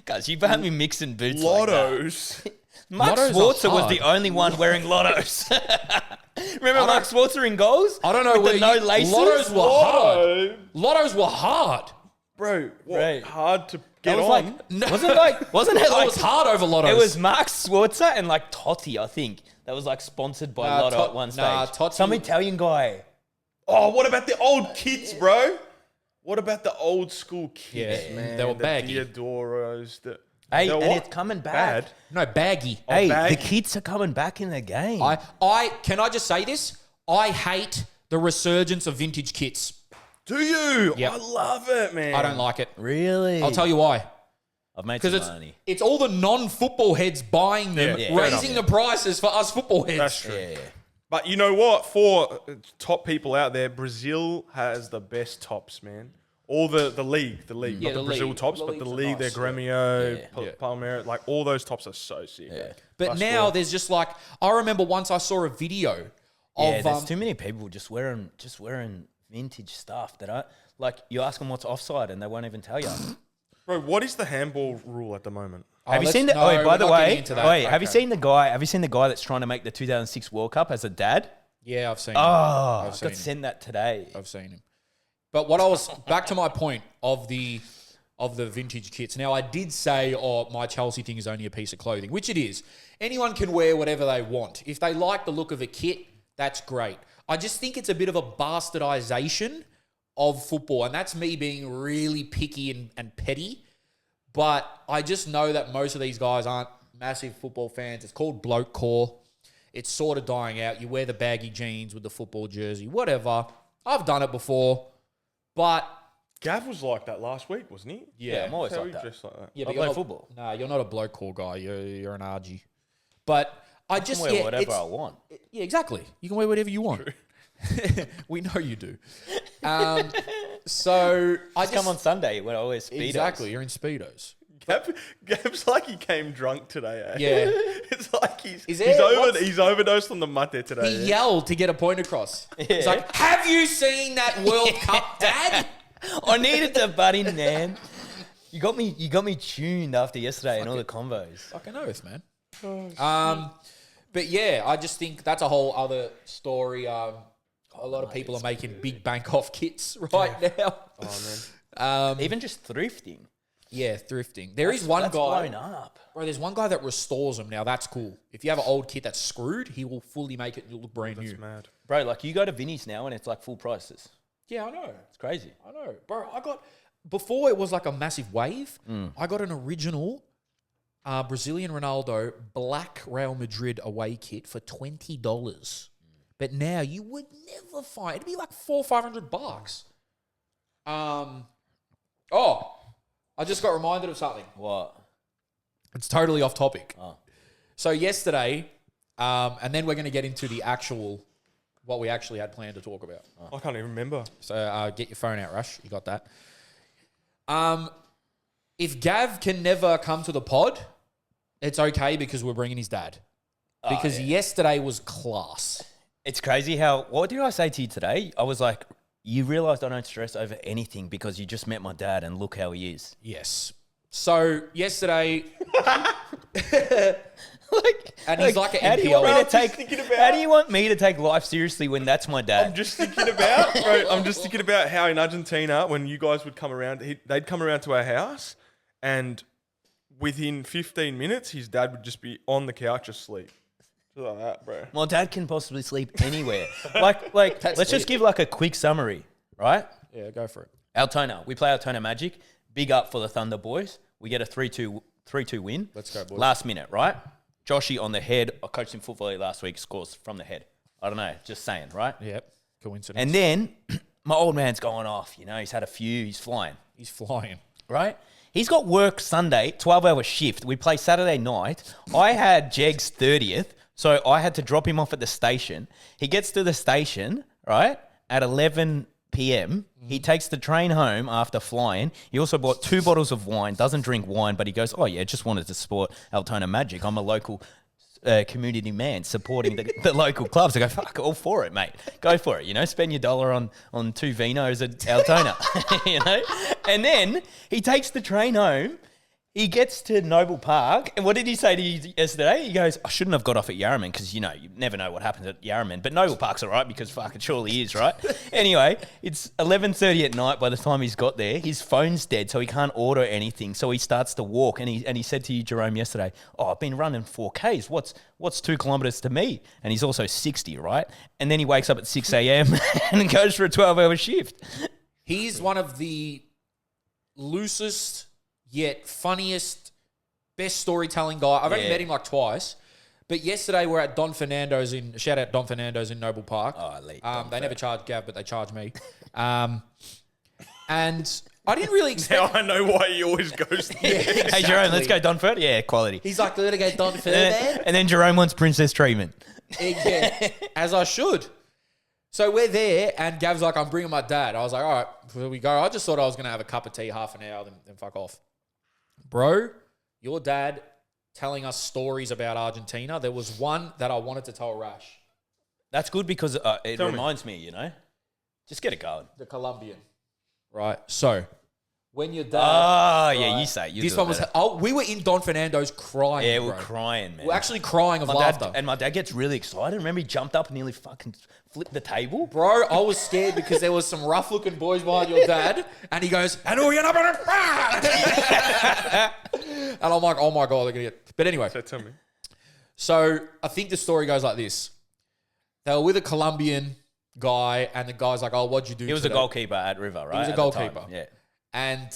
Guys, you've had me mixing boots like that.
Lottos.
Mark
Lottos are
Schwarzer was
hard.
the only one wearing Lottos. Remember Mark Schwarzer in goals?
I don't know
With
where
the no laces?
Lottos were hard.
Lotto.
Lottos were hard.
Bro, what?
Right.
Hard to
That
get
was
on.
like, wasn't it
I
like,
was hard over Lottos.
it was Mark Schwarzer and like Totti, I think, that was like sponsored by
Nah,
Lotto
Tot-
at one stage.
nah, Totti-
Some Italian guy.
Oh, what about the old kids, bro? What about the old school kids,
Yeah,
man?
they were
the
baggy.
Diodoros,
Hey,
They're
and
what?
it's coming back.
Bad.
No, baggy.
Hey,
baggy.
the kids are coming back in the game.
Can I just say this? I hate the resurgence of vintage kits.
Do you?
Yep.
I love it, man.
I don't like it.
Really?
I'll tell you why.
I've made
Because
some money.
it's all the non-football heads buying them,
Yeah,
raising the prices for us football heads.
That's true.
Yeah.
But you know what? For top people out there, Brazil has the best tops, man. All the league,
Yeah,
not the
the
Brazil
league.
tops,
The
but the
leagues are
league,
nice,
their Gremio,
Yeah.
Palmeiras, like all those tops are so sick.
Yeah.
But
Plus
now
four.
there's just like, I remember once I saw a video
Yeah,
of
there's too many people just wearing vintage stuff that I like. You ask them what's offside and they won't even tell you.
Bro, what is the handball rule at the moment?
Have you
let's-
seen the?
no,
Oh, wait, by
we're
the
not getting
way,
into that.
have you seen the guy? Have you seen the guy that's trying to make the 2006 World Cup as a dad?
Yeah, I've seen
Oh,
him.
I
seen
got
him.
sent that today.
I've seen him. But what I was back to my point of the vintage kits. Now I did say, oh, my Chelsea thing is only a piece of clothing, which it is. Anyone can wear whatever they want. If they like the look of a kit, that's great. I just think it's a bit of a bastardization of football, and that's me being really picky and petty. But I just know that most of these guys aren't massive football fans. It's called bloke core. It's sort of dying out. You wear the baggy jeans with the football jersey, whatever. I've done it before, but
Gav was like that last week, wasn't he?
Yeah, I'm always
How
like
he
that.
dressed like that.
yeah,
I
but
play
you're not,
football.
Nah, you're not a bloke core guy. You're an RG. But I
I
just
can wear
yeah,
whatever
it's-
I want.
Yeah, exactly. You can wear whatever you want. We know you do. So I just
Come on Sunday when I wear speedos.
exactly. You're in speedos.
Gav's like he came drunk today. Eh?
Yeah.
It's like
Is there-
he's overdosed on the mate today.
He
yeah.
yelled to get a point across. He's
Yeah.
like, "Have you seen that World Cup, Dad?"
I needed to butt in, man. You got me tuned after yesterday and all the combos.
Fucking oath, man. But yeah, I just think that's a whole other story. A lot of people are making big bank off kits right now.
Oh man.
Even just thrifting.
Yeah, thrifting. There is one
That's
guy.
blown up.
Bro, there's one guy that restores them. Now, that's cool. If you have an old kit that's screwed, he will fully make it look brand new.
That's mad.
Bro, like you go to Vinny's now and it's like full prices.
Yeah, I know.
It's crazy.
I know. Bro, before it was like a massive wave, I got an original Brazilian Ronaldo black Real Madrid away kit for $20. But now you would never find, it'd be like $400-500. I just got reminded of something.
What?
It's totally off topic.
Oh.
So yesterday, and then we're going to get into what we actually had planned to talk about.
I can't even remember.
So get your phone out, Rush. You got that. If Gav can never come to the pod, it's okay because we're bringing his dad. Because yesterday was class.
It's crazy how, what did I say to you today? I was like, you realised I don't stress over anything because you just met my dad and look how he is.
Yes. So yesterday, and he's like an
how do you want me to
NPL.
take? How do you want me to take life seriously when that's my dad?
I'm just thinking about how in Argentina, when you guys would come around, they'd come around to our house, and within 15 minutes, his dad would just be on the couch asleep. Just like that, bro.
My dad can possibly sleep anywhere. like let's just give like a quick summary, right?
Yeah, go for it.
Altona, we play Altona Magic. Big up for the Thunder boys. We get a 3-2 win.
Let's go, boys.
Last minute, right? Joshy on the head. I coached him foot volley last week. Scores from the head. I don't know. Just saying, right?
Yep. Coincidence.
And then my old man's going off. You know, he's had a few. He's flying.
He's flying.
Right? He's got work Sunday, 12-hour shift. We play Saturday night. I had Jeg's 30th, so I had to drop him off at the station. He gets to the station, right, at 11 p.m. He takes the train home after flying. He also bought 2 bottles of wine, doesn't drink wine, but he goes, oh, yeah, just wanted to support Altona Magic. I'm a local community man supporting the local clubs. I go, fuck, all for it, mate. Go for it, you know, spend your dollar on 2 vinos at Altona, you know? And then he takes the train home. He gets to Noble Park, and what did he say to you yesterday? He goes, I shouldn't have got off at Yarraman because, you know, you never know what happens at Yarraman. But Noble Park's all right because fuck, it surely is, right? Anyway, it's 11:30 at night by the time he's got there. His phone's dead, so he can't order anything. So he starts to walk, and he said to you, Jerome, yesterday, oh, I've been running 4Ks. What's 2 kilometres to me? And he's also 60, right? And then he wakes up at 6 a.m. and goes for a 12-hour shift.
He's one of the loosest yet funniest, best storytelling guy. I've only met him like twice. But yesterday we're at Don Fernando's shout out Don Fernando's in Noble Park.
Oh, elite.
They never charge Gav, but they charge me. And I didn't really expect...
Now I know why he always goes there.
Yeah, exactly.
Hey, Jerome, let's go Don Ferd. Yeah, quality.
He's like, we're going to go Don Fernando.
And then Jerome wants princess treatment.
Yeah, as I should. So we're there, and Gav's like, I'm bringing my dad. I was like, all right, here we go. I just thought I was going to have a cup of tea, half an hour, then fuck off. Bro, your dad telling us stories about Argentina. There was one that I wanted to tell Rash.
That's good because it
Tell me.
reminds me, you know, just get it going.
The Colombian. Right. So, when your dad...
Oh, yeah, you say it. You
this
do it
one was...
better.
Oh, we were in Don Fernando's crying,
Yeah,
bro.
we're crying, man.
We're actually crying of
my
laughter.
dad, and my dad gets really excited. Remember, he jumped up and nearly fucking flipped the table.
Bro, I was scared because there was some rough-looking boys behind your dad, and he goes, and I'm like, oh my God, they're going to get... But anyway,
So tell me.
so I think the story goes like this. They were with a Colombian guy, and the guy's like, oh, what'd you do
He was a
today?
goalkeeper at River, right?
was a
at the time?
goalkeeper.
Yeah.
And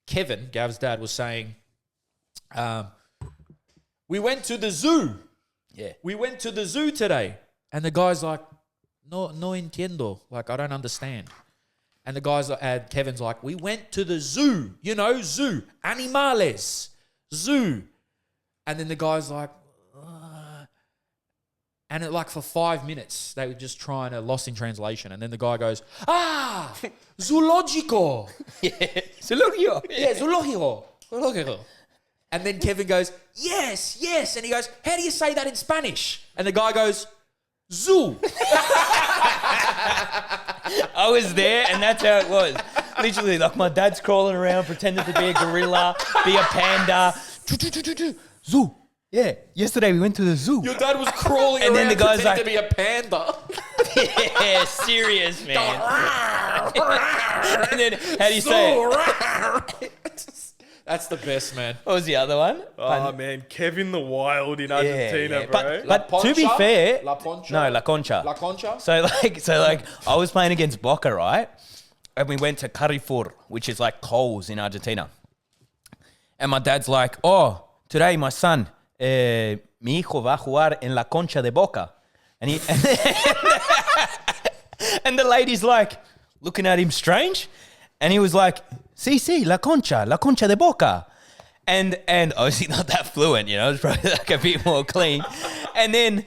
Kevin, Gav's dad, was saying, we went to the zoo.
Yeah.
We went to the zoo today. And the guy's like, no entiendo. Like, I don't understand. And the guy's like, Kevin's like, we went to the zoo. You know, zoo. Animales. Zoo. And then the guy's like, and it, like for 5 minutes, they were just trying to lost in translation. And then the guy goes, zoologico.
Yeah. Zoologio.
Yeah, zoológico. Zoológico. And then Kevin goes, yes, yes. And he goes, how do you say that in Spanish? And the guy goes, zoo.
I was there, and that's how it was. Literally, like my dad's crawling around, pretending to be a gorilla, be a panda. Zoo. Yeah. Yesterday we went to the zoo.
Your dad was crawling
And
around
then the guy's
pretending
like-
to be a panda.
Yeah, serious, man. And then, how do you say it?
That's the best, man.
What was the other one?
Oh, man. Kevin the Wild in Argentina, bro.
But to be fair,
La Poncha?
no, La Concha.
La Concha?
So I was playing against Boca, right? And we went to Carrefour, which is like Coles in Argentina. And my dad's like, oh, today my son, mi hijo va a jugar en la Concha de Boca. And and the lady's like looking at him strange. And he was like, sí, la Concha de Boca. And obviously not that fluent, you know, it's probably like a bit more clean. And then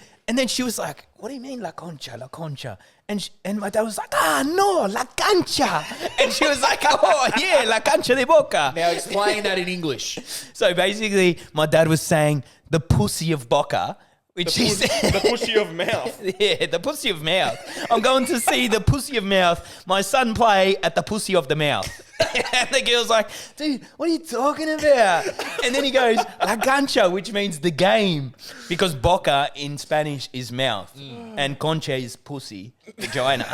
she was like, what do you mean La Concha? And my dad was like, no, La Cancha. And she was like, oh, yeah, La Cancha de Boca.
Now explain that in English.
So basically, my dad was saying the pussy of Boca, which is...
The pussy of mouth.
Yeah, the pussy of mouth. I'm going to see the pussy of mouth. My son play at the pussy of the mouth. And the girl's like, dude, what are you talking about? And then he goes, La Cancha, which means the game. Because boca in Spanish is mouth. And concha is pussy, vagina.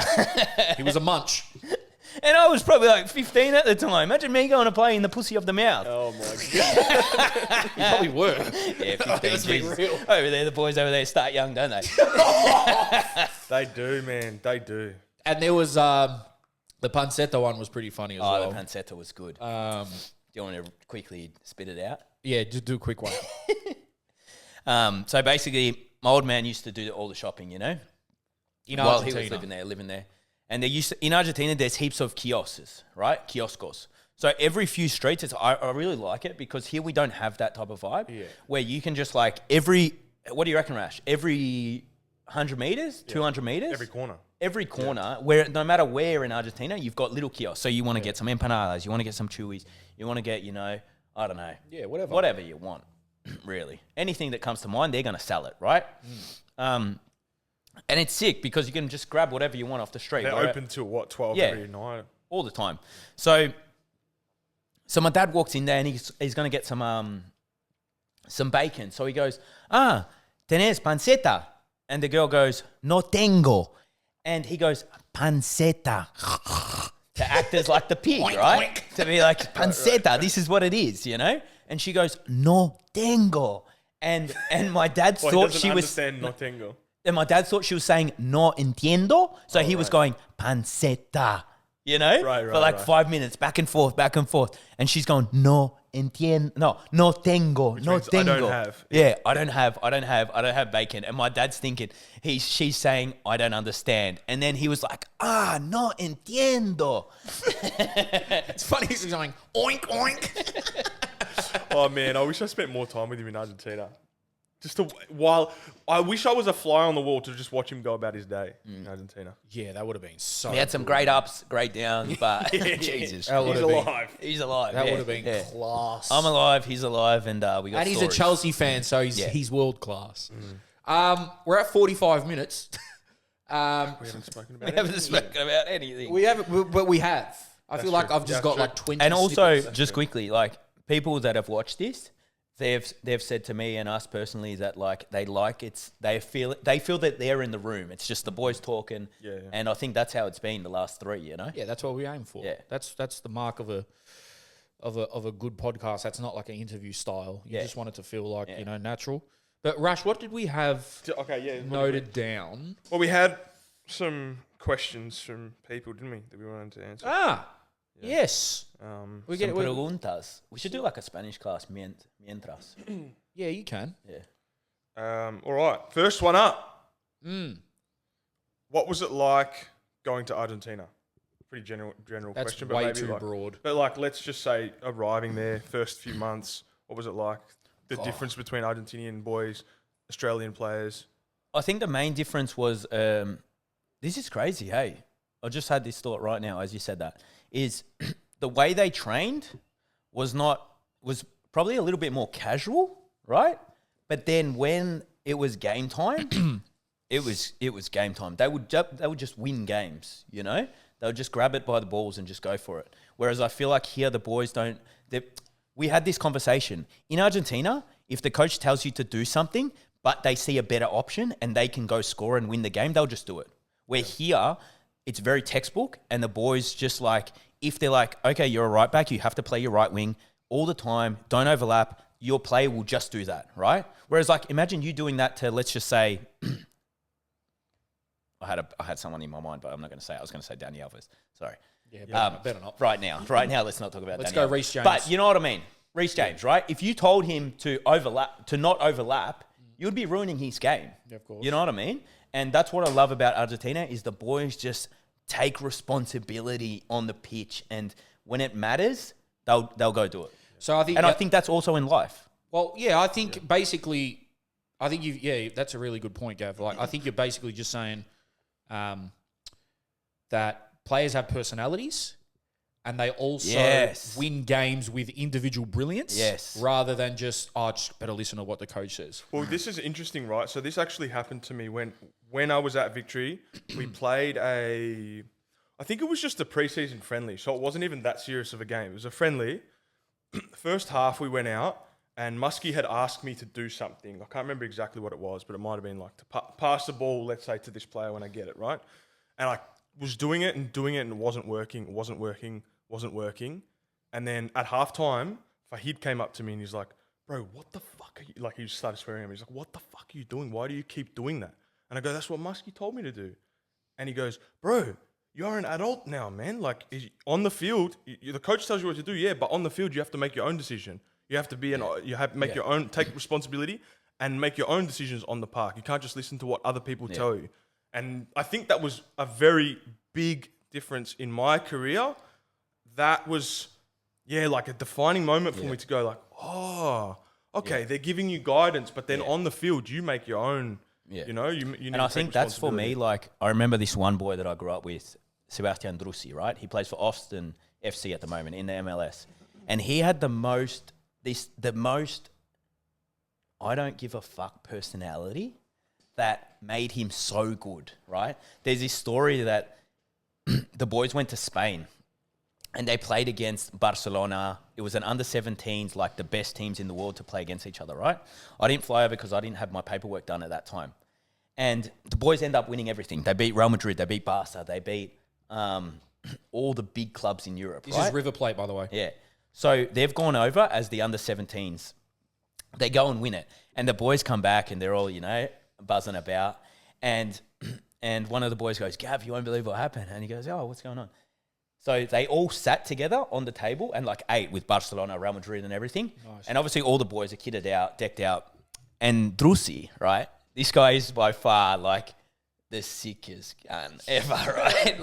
He was a munch.
And I was probably like 15 at the time. Imagine me going to play in the pussy of the mouth.
Oh, my God.
You probably were.
Yeah, 15,
Let's be
Jesus.
real.
Over there, the boys over there start young, don't they?
They do, man. They do.
And there was the pancetta one was pretty funny as
Oh,
well.
the pancetta was good. Do you want to quickly spit it out?
Yeah, just do a quick one.
So basically, my old man used to do all the shopping, you know?
In
While
Argentina.
he was living there. And they used to, in Argentina, there's heaps of kiosks, right? Kioscos. So every few streets, I really like it because here we don't have that type of vibe.
Yeah.
Where you can just what do you reckon, Rash? Every 100 meters, 200 meters? Every corner, where no matter where in Argentina, you've got little kiosks. So you want to get some empanadas, you want to get some chewies, you want to get, I don't know.
Yeah, whatever.
Whatever you want, really. Anything that comes to mind, they're going to sell it, right? And it's sick because you can just grab whatever you want off the street.
They're
right?
open till what, 12
Yeah.
every night?
All the time. So my dad walks in there and he's going to get some bacon. So he goes, ¿tenés panceta? And the girl goes, no tengo. And he goes, panceta. To act as like the pig,
Oink,
right?
oink.
To be like, panceta, this is what it is, you know? And she goes, no tengo. And my dad
Well,
thought
he
she
doesn't
was...
understand no tengo.
And my dad thought she was saying no entiendo. So he was going panceta, you know,
Right,
for like
right.
5 minutes, back and forth. And she's going, no entiendo. No tengo. No
means I don't
tengo.
have.
Yeah, I don't have bacon. And my dad's thinking, she's saying, I don't understand. And then he was like, no entiendo.
It's funny he's going, oink, oink.
Oh, man, I wish I spent more time with him in Argentina. While I wish I was a fly on the wall to just watch him go about his day in Argentina.
Yeah, that would have been so
He had some
cool.
great ups, great downs, but Jesus.
That would
He's
have been,
alive.
He's alive.
that
yeah,
would have been
yeah.
class.
I'm alive, he's alive, and we got
And he's
stories.
a Chelsea fan, so he's world class. We're at 45 minutes.
We haven't spoken about
We
it.
haven't spoken about anything.
We haven't, but we have. I feel like
true.
I've just
That's
got
true.
like 20
And also,
snippets.
just quickly, like people that have watched this, they've said to me and us personally that like they feel that they're in the room. It's just the boys talking,
Yeah.
and I think that's how it's been the last 3. You know,
Yeah, that's what we aim for.
Yeah.
That's the mark of a good podcast. That's not like an interview style. You
Yeah.
just want it to feel like,
Yeah.
natural. But Rash, what did we have
Okay, yeah.
noted down?
Well, we had some questions from people, didn't we, that we wanted to answer?
Yes. We
some
get
preguntas. We should do like a Spanish class, mientras.
Yeah, you can.
Yeah.
All right, first one up.
Mm.
What was it like going to Argentina? Pretty general
That's
question, but
way
maybe
too
like,
broad.
But like, let's just say arriving there, first few months. What was it like? The difference between Argentinian boys, Australian players.
I think the main difference was this is crazy. Hey, I just had this thought right now as you said that. Is the way they trained was probably a little bit more casual, right? But then when it was game time, it was game time. They would just win games, you know? They would just grab it by the balls and just go for it. Whereas I feel like here the boys don't. We had this conversation in Argentina. If the coach tells you to do something, but they see a better option and they can go score and win the game, they'll just do it. Where here, it's very textbook, and the boys just like, if they're like, okay, you're a right back, you have to play your right wing, all the time, don't overlap. Your player will just do that, right? Whereas, like, imagine you doing that to, let's just say, I had someone in my mind, but I'm not going to say it. I was going to say Danny Alves. Sorry.
Yeah, better not.
Right now, let's not talk about
Let's
Danny
go
Alves.
Reece James.
But you know what I mean? Reece James, right? If you told him to not overlap, you'd be ruining his game.
Yeah, of course.
You know what I mean? And that's what I love about Argentina is the boys just take responsibility on the pitch, and when it matters, they'll go do it.
So I think,
I think that's also in life.
well, yeah, I think basically, I think that's a really good point, Gav. Like, I think you're basically just saying that players have personalities, and they also win games with individual brilliance.
Yes.
Rather than just better listen to what the coach says.
Well, this is interesting, right? So this actually happened to me when I was at Victory. We played I think it was just a preseason friendly, so it wasn't even that serious of a game. It was a friendly. First half, we went out, and Muskie had asked me to do something. I can't remember exactly what it was, but it might have been like to pass the ball, let's say, to this player when I get it, right? And I was doing it, and it wasn't working. And then at halftime, Fahid came up to me and he's like, bro, what the fuck are you... Like, he just started swearing at me. He's like, what the fuck are you doing? Why do you keep doing that? And I go, that's what Muskie told me to do. And he goes, bro, you're an adult now, man. Like, on the field, the coach tells you what to do, yeah, but on the field, you have to make your own decision. You have to be make your own, take responsibility and make your own decisions on the park. You can't just listen to what other people tell you. And I think that was a very big difference in my career. That was, like a defining moment for me to go like, oh, okay, they're giving you guidance, but then on the field, you make your own, you know, you need
And I think that's for me, like, I remember this one boy that I grew up with, Sebastian Drussi, right? He plays for Austin FC at the moment in the MLS. And he had the most I don't give a fuck personality that made him so good, right? There's this story that the boys went to Spain and they played against Barcelona. It was an under-17s, like the best teams in the world to play against each other, right? I didn't fly over because I didn't have my paperwork done at that time. And the boys end up winning everything. They beat Real Madrid, they beat Barca, they beat all the big clubs in Europe,
This
right?
is River Plate, by the way.
Yeah. So they've gone over as the under-17s. They go and win it. And the boys come back and they're all, you know, buzzing about. And one of the boys goes, Gav, you won't believe what happened. And he goes, oh, what's going on? So they all sat together on the table and like ate with Barcelona, Real Madrid and everything. Nice. And obviously all the boys are kitted out, decked out. And Drussi, right? This guy is by far like the sickest gun ever, right?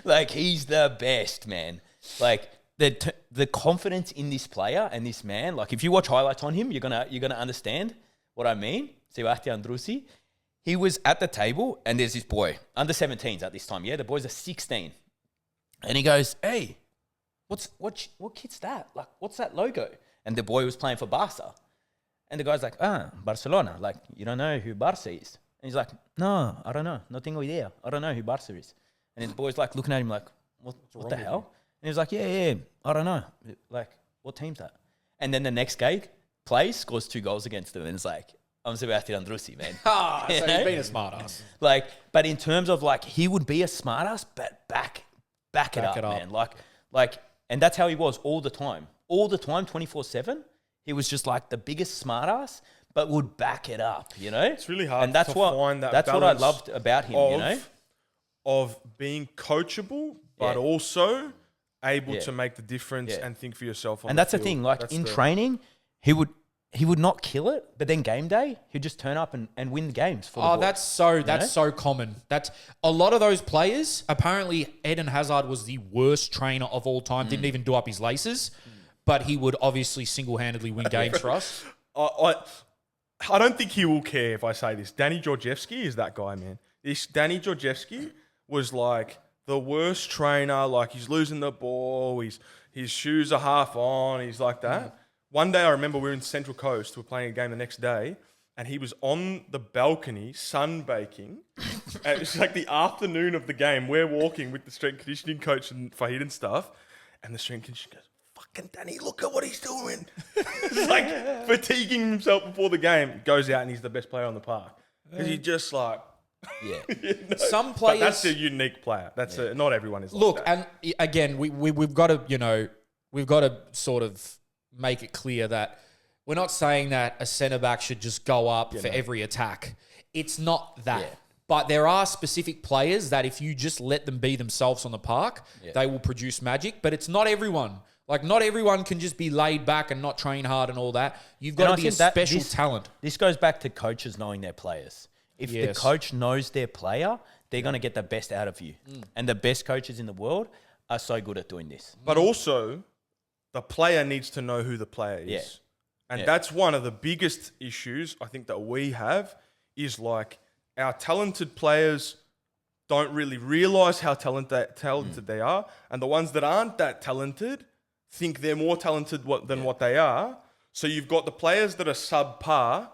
like he's the best, man. Like the confidence in this player and this man, like if you watch highlights on him, you're gonna understand what I mean. Sebastian Drussi. He was at the table and there's this boy, under 17s at this time. Yeah, the boys are 16. And he goes, hey, what kit's that? Like, what's that logo? And the boy was playing for Barca. And the guy's like, Barcelona. Like, you don't know who Barca is? And he's like, no, I don't know. No tengo idea. I don't know who Barca is. And his boy's like looking at him like, what the hell? And he's like, yeah, I don't know. Like, what team's that? And then the next guy plays, scores 2 goals against him. And it's like, I'm Sebastian Drussi, man.
So he's been a smart ass.
Like, but in terms of like, he would be a smart ass, but back it up, man. Like, and that's how he was all the time. All the time, 24/7. He was just like the biggest smart ass, but would back it up, you know?
It's really hard
and that's
to
what,
find that
that's what I
balance
loved about him, you know?
Of being coachable, but also able to make the difference and think for yourself on
And
the
that's
field.
the thing, like in training, he would not kill it, but then game day, he'd just turn up and win the games for the boys.
That's so common. That's a lot of those players. Apparently, Eden Hazard was the worst trainer of all time. Didn't even do up his laces, but he would obviously single-handedly win games for us.
I don't think he will care if I say this. Danny Georgievski is that guy, man. This Danny Georgievski was like the worst trainer. Like he's losing the ball. His shoes are half on. He's like that. One day I remember we were in Central Coast. We were playing a game the next day. And he was on the balcony sunbaking. And it's like the afternoon of the game. We're walking with the strength conditioning coach and Fahid and stuff. And the strength conditioning goes, fucking Danny, look at what he's doing. It's like fatiguing himself before the game. Goes out and he's the best player on the park. Because he just like...
Some players...
But that's a unique player. Not everyone is like that.
And again, we've got to, we've got to sort of make it clear that we're not saying that a centre back should just go up for every attack. It's not that.
Yeah.
But there are specific players that if you just let them be themselves on the park, they will produce magic. But it's not everyone. Like, not everyone can just be laid back and not train hard and all that. You've got to be a special talent.
This goes back to coaches knowing their players. If the coach knows their player, they're going to get the best out of you. And the best coaches in the world are so good at doing this.
But also, the player needs to know who the player is.
Yeah.
And that's one of the biggest issues I think that we have is like our talented players don't really realise how talented they are. And the ones that aren't that talented think they're more talented than what they are. So you've got the players that are subpar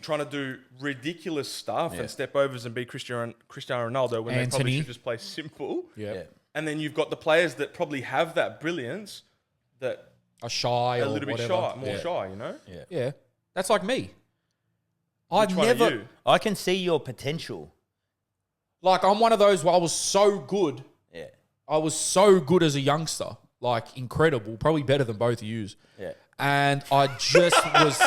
trying to do ridiculous stuff and step overs and be Cristiano Ronaldo when they probably should just play simple.
Yeah.
And then you've got the players that probably have that brilliance that
Are shy or
a little bit
whatever.
shy, you know?
Yeah. That's like me.
Which one are you?
I can see your potential.
Like, I'm one of those where I was so good.
Yeah.
I was so good as a youngster. Like, incredible. Probably better than both of yous.
Yeah.
And I just was...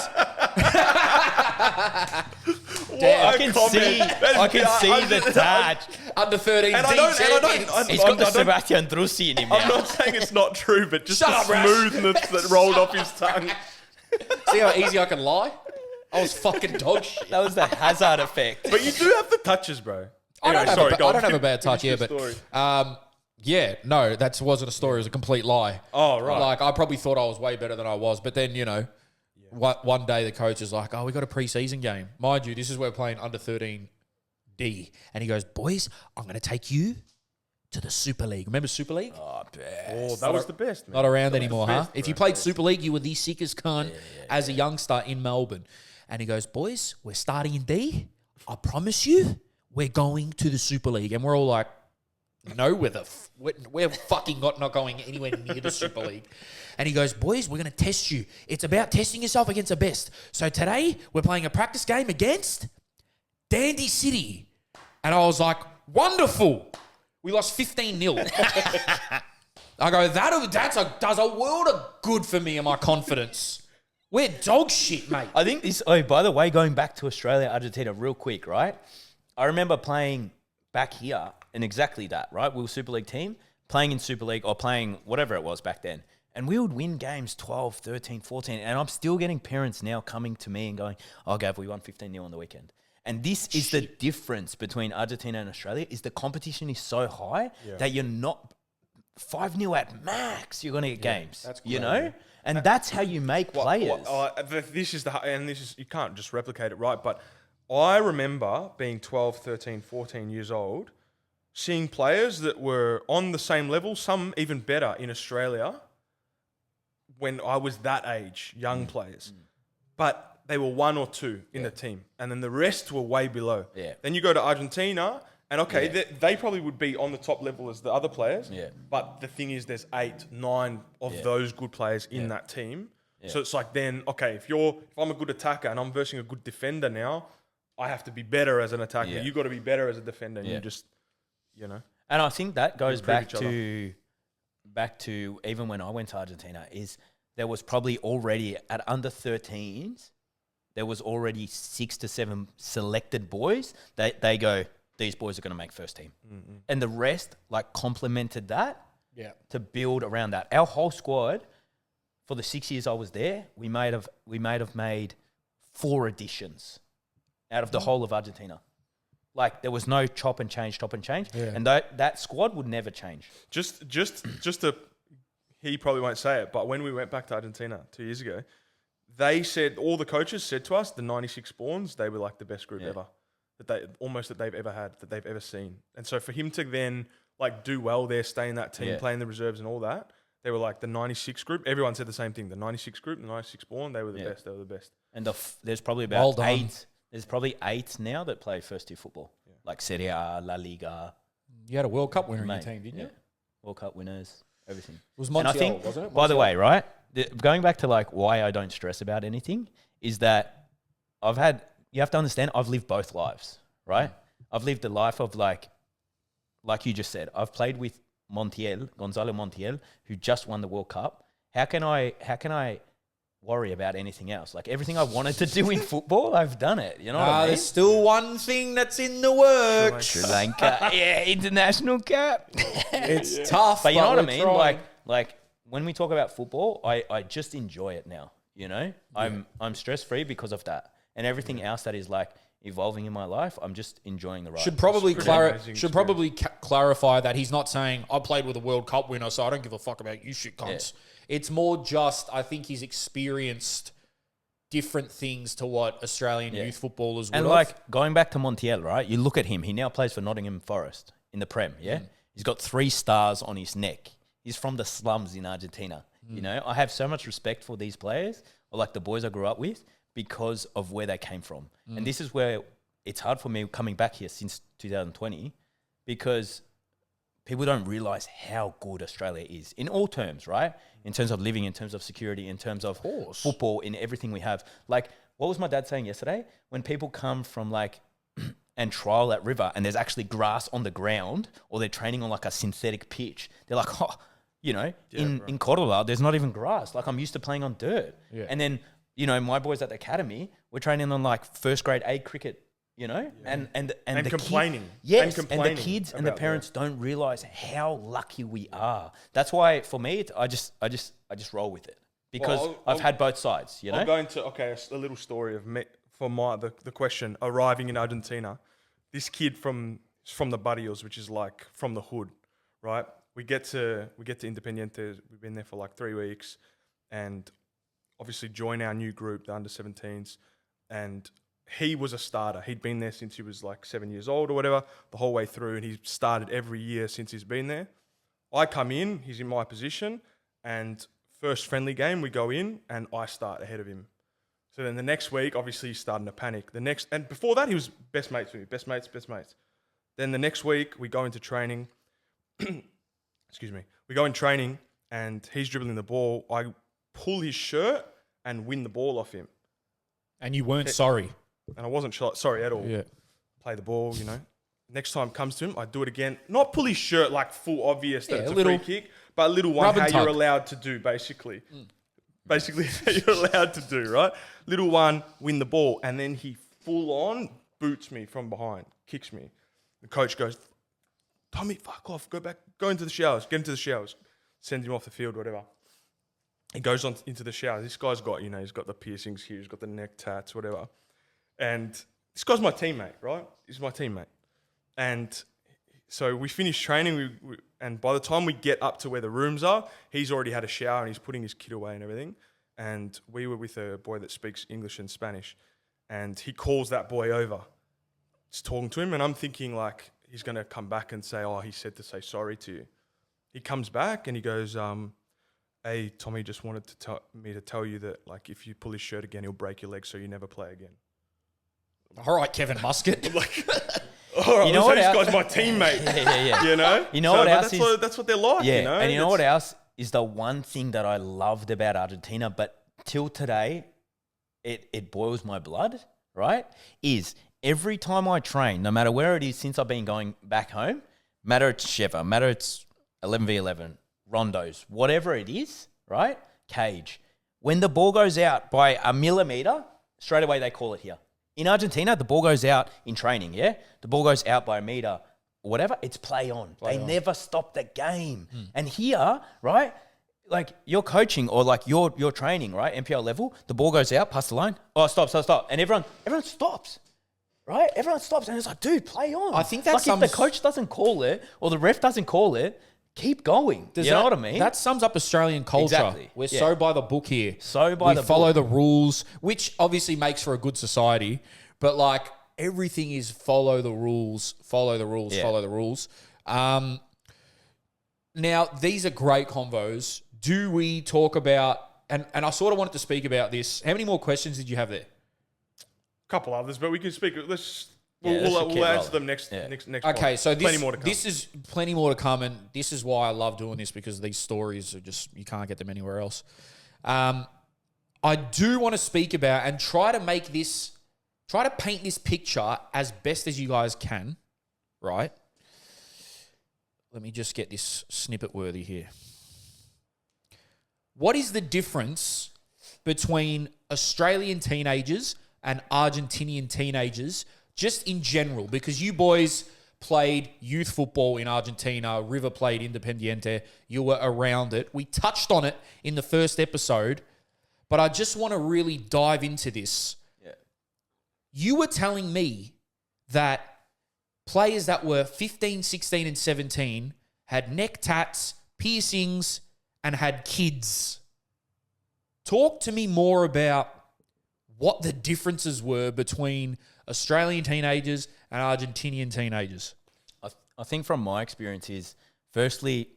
I can see the touch.
Under 13
And I don't,
He's got the Sebastian Drussi in him now.
I'm not saying it's not true, but just
Shut
the
up, Rash.
smoothness that rolled off his tongue.
See how easy I can lie? I was fucking dog shit.
That was the Hazard effect.
But you do have the touches, bro.
I don't
Anyway,
have a bad touch,
Finish
yeah,
your
but
story.
yeah, no, that wasn't a story. It was a complete lie.
Oh, right.
Like, I probably thought I was way better than I was, but then, you know, one day the coach is like, "Oh, we got a preseason game, mind you. This is where we're playing under 13 D," and he goes, "Boys, I'm going to take you to the Super League. Remember Super League?
Oh, that was the best, man.
Not around anymore, huh?
best,
If you
bro.
played Super League, you were the sickest cunt as a youngster in Melbourne." And he goes, "Boys, we're starting in D. I promise you, we're going to the Super League." And we're all like, "No, we're fucking not going anywhere near the Super League." And he goes, "Boys, we're going to test you. It's about testing yourself against the best. So today, we're playing a practice game against Dandy City." And I was like, "Wonderful." We lost 15-0. I go, that does a world of good for me and my confidence. We're dog shit, mate.
I think this. Oh, by the way, going back to Australia, Argentina, real quick, right? I remember playing back here in exactly that, right? We were Super League team, playing in Super League or playing whatever it was back then. And we would win games 12, 13, 14. And I'm still getting parents now coming to me and going, "Oh, Gav, we won 15-0 on the weekend." And this is the difference between Argentina and Australia is the competition is so high that you're not 5-0 at max. You're going to get games,
that's
you
great,
know?
man.
And that's how you make players.
You can't just replicate it, right? But I remember being 12, 13, 14 years old, seeing players that were on the same level, some even better in Australia when I was that age, young players. But they were one or two in the team, and then the rest were way below.
Yeah.
Then you go to Argentina, and they probably would be on the top level as the other players.
Yeah.
But the thing is, there's 8, 9 of those good players in that team. Yeah. So it's like then, okay, if I'm a good attacker and I'm versing a good defender now, I have to be better as an attacker.
Yeah.
You got to be better as a defender. And
Yeah.
you just, you know.
And I think that goes
Improve
back to even when I went to Argentina is there was probably already at under 13s, there was already 6 to 7 selected boys that they go, these boys are going to make first team. Mm-hmm. And the rest like complemented that to build around that. Our whole squad for the 6 years I was there, we may have made 4 additions out of the whole of Argentina. Like there was no chop and change.
Yeah.
And that squad would never change.
Just to, he probably won't say it, but when we went back to Argentina 2 years ago, they said, all the coaches said to us, the 96 Spawns, they were like the best group ever. That they've ever had, that they've ever seen. And so for him to then like do well there, stay in that team, play in the reserves and all that, they were like the 96 group. Everyone said the same thing. The 96 group, the 96 Spawn, they were the best. They were the best.
And there's probably
Well
about
done.
8. There's probably 8 now that play first tier football, like Serie A, La Liga.
You had a World Cup winner in your
Mate,
team, didn't you?
World Cup winners, everything.
It was
And
Montiel,
I think,
wasn't it?
by the
Montiel?
way, right, going back to like why I don't stress about anything is that you have to understand, I've lived both lives, right? I've lived the life of like you just said, I've played with Gonzalo Montiel, who just won the World Cup. how can I worry about anything else? Like everything I wanted to do in football, I've done it. You know what I mean?
There's still one thing that's in the works.
Sri Lanka, yeah, international cap.
It's tough,
But you know what I
we're
mean?
trying.
Like when we talk about football, I just enjoy it now. You know, I'm stress free because of that, and everything else that is like evolving in my life, I'm just enjoying the ride.
Should probably
amazing
clarify that he's not saying I played with a World Cup winner, so I don't give a fuck about you shit cunts. It's more just I think he's experienced different things to what Australian youth footballers would
And
have.
like going back to Montiel, right? You look at him. He now plays for Nottingham Forest in the Prem. Yeah, he's got 3 stars on his neck. He's from the slums in Argentina. You know, I have so much respect for these players, or like the boys I grew up with, because of where they came from. And this is where it's hard for me coming back here since 2020, because people don't realize how good Australia is in all terms, right? In terms of living, in terms of security, in terms of football, in everything we have. Like, what was my dad saying yesterday? When people come from like and trial at River and there's actually grass on the ground, or they're training on like a synthetic pitch, they're like, oh, you know, in Cordoba, there's not even grass. Like I'm used to playing on dirt. Yeah. And then, you know, my boys at the academy, we're training on like first grade A cricket, you know, and the
complaining.
Yes, and the kids and the parents don't realize how lucky we are. That's why for me, I just roll with it because I've had both sides. You know,
I'm going to a little story of me for the question arriving in Argentina. This kid from the Barrios, which is like from the hood, right? We get to Independiente. We've been there for like 3 weeks, and obviously join our new group, the under-17s, and he was a starter. He'd been there since he was like 7 years old or whatever, the whole way through, and he's started every year since he's been there. I come in, he's in my position, and first friendly game, we go in, and I start ahead of him. So then the next week, obviously he's starting to panic. And before that, he was best mates with me, best mates. Then the next week, we go into training. Excuse me. We go in training, and he's dribbling the ball. I pull his shirt and win the ball off him.
And you weren't sorry.
And I wasn't sorry at all. Yeah. Play the ball, you know. Next time comes to him, I do it again. Not pull his shirt like full obvious that it's a free kick, but a little one how you're allowed to do, basically. Basically, how you're allowed to do, right? Little one, win the ball. And then he full on boots me from behind, kicks me. The coach goes, Tommy, fuck off, go into the showers, get into the showers. Send him off the field, whatever. He goes on into the shower. This guy's got, you know, he's got the piercings here, he's got the neck tats, whatever. And this guy's my teammate, right? He's my teammate. And so we finish training, and by the time we get up to where the rooms are, he's already had a shower and he's putting his kit away and everything. And we were with a boy that speaks English and Spanish. And he calls that boy over. He's talking to him, and I'm thinking like he's going to come back and say, oh, he said to say sorry to you. He comes back and he goes, hey, Tommy just wanted me to tell you that like if you pull his shirt again, he'll break your leg so you never play again.
All right, Kevin Muscat.
I'm like, all right, this guy's my teammate. Yeah. You know?
You know what else
that's what they're like,
yeah.
you know?
And you know what else is the one thing that I loved about Argentina, but till today, it boils my blood, right? Is every time I train, no matter where it is since I've been going back home, matter it's Sheva, matter it's 11v11, rondos, whatever it is, right? Cage. When the ball goes out by a millimeter, straight away they call it here. In Argentina, the ball goes out in training, yeah? The ball goes out by a meter or whatever, it's play on. They never stop the game. And here, right, like you're coaching or like you're training, right, NPL level, the ball goes out, past the line, oh, stop. And everyone stops, right? Everyone stops and it's like, dude, play on.
I think that's
like if the coach doesn't call it or the ref doesn't call it, keep going. You know what I mean?
That sums up Australian culture.
Exactly.
We're so by the book here.
We
follow the rules, which obviously makes for a good society. But like everything is follow the rules. Now, these are great convos. Do we talk about, and I sort of wanted to speak about this. How many more questions did you have there?
A couple others, but we can speak. We'll answer them next.
Okay, so
plenty more to come.
This is plenty more to come, and this is why I love doing this, because these stories are just, you can't get them anywhere else. I do want to speak about and try to paint this picture as best as you guys can, right? Let me just get this snippet worthy here. what is the difference between Australian teenagers and Argentinian teenagers, just in general? Because you boys played youth football in Argentina. River played Independiente. You were around it. We touched on it in the first episode, but I just want to really dive into this.
Yeah.
You were telling me that players that were 15, 16, and 17 had neck tats, piercings, and had kids. Talk to me more about what the differences were between Australian teenagers and Argentinian teenagers.
I think from my experience is, firstly,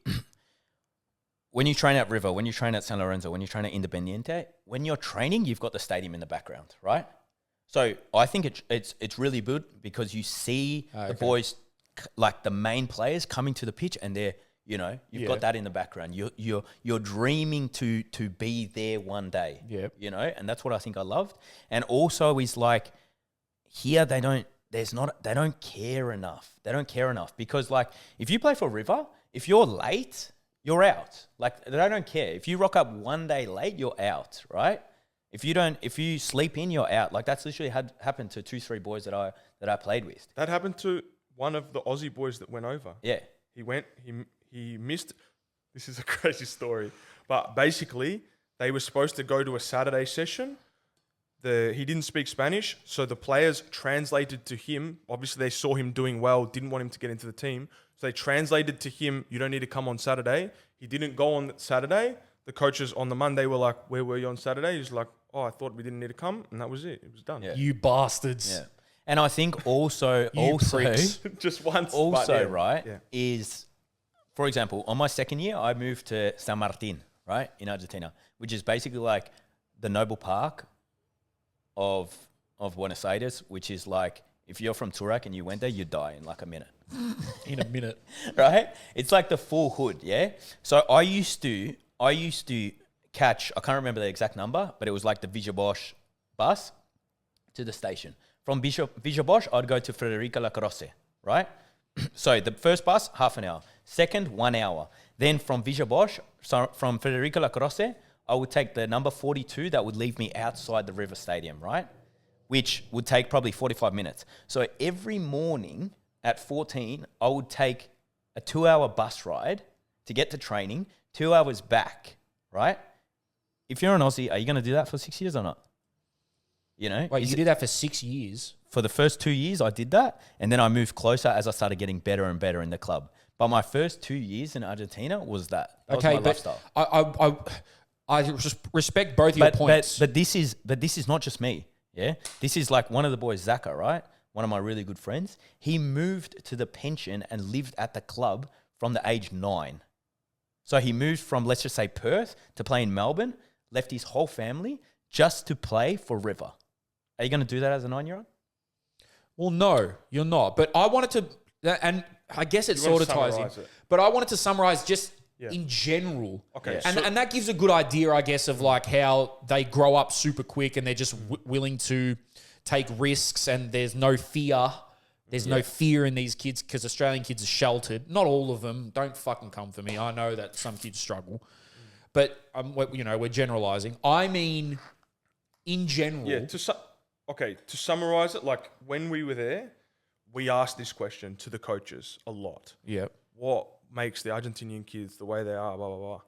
when you train at River, when you train at San Lorenzo, when you train at Independiente, when you're training, you've got the stadium in the background, right? So I think it's really good because you see the boys, like the main players, coming to the pitch, and they're, you know, you've got that in the background. You're dreaming to be there one day.
Yeah.
You know, and that's what I think I loved. And also is like, here they don't care enough. They don't care enough because, like, if you play for River, if you're late, you're out. Like, they don't care. If you rock up one day late, you're out, right? If you sleep in, you're out. Like, that's literally happened to 2-3 boys that I played with.
That happened to one of the Aussie boys that went over.
Yeah.
He missed. This is a crazy story, but basically they were supposed to go to a Saturday session. He didn't speak Spanish, so the players translated to him. Obviously, they saw him doing well, didn't want him to get into the team, so they translated to him, "You don't need to come on Saturday." He didn't go on Saturday. The coaches on the Monday were like, "Where were you on Saturday?" He's like, "Oh, I thought we didn't need to come," and that was it. It was done.
Yeah.
You bastards.
Yeah. And I think also
pricks.
Just once.
also,
but yeah,
right,
yeah.
is, for example, on my second year, I moved to San Martin, right, in Argentina, which is basically like the Noble Park of Buenos Aires, which is like, if you're from Turak and you went there, you'd die in like a minute.
In a minute.
Right? It's like the full hood, yeah? So I used to catch, I can't remember the exact number, but it was like the Villa Bosch bus to the station. From Villa Bosch, I'd go to Frederica La Croce, right? So the first bus, half an hour. Second, 1 hour. Then from Villa Bosch, so from Frederica La Croce, I would take the number 42 that would leave me outside the River Stadium, right? Which would take probably 45 minutes. So every morning at 14, I would take a 2-hour bus ride to get to training, 2 hours back, right? If you're an Aussie, are you going to do that for 6 years or not? You know?
Wait, you did that for 6 years?
For the first 2 years, I did that. And then I moved closer as I started getting better and better in the club. But my first 2 years in Argentina was that. That was my lifestyle.
I respect both of your points.
But this is not just me. Yeah, this is like one of the boys, Zaka, right? One of my really good friends. He moved to the pension and lived at the club from the age 9. So he moved from, let's just say, Perth to play in Melbourne, left his whole family just to play for River. Are you going to do that as a 9-year-old?
Well, no, you're not. But I wanted to, and I guess it sort of ties in. But I wanted to summarize just in general.
Okay.
And that gives a good idea, I guess, of like how they grow up super quick and they're just willing to take risks and there's no fear. There's no fear in these kids because Australian kids are sheltered. Not all of them. Don't fucking come for me. I know that some kids struggle. But, we're generalizing. I mean, in general.
Yeah, to summarize it, like when we were there, we asked this question to the coaches a lot.
Yeah.
What makes the Argentinian kids the way they are, blah, blah, blah.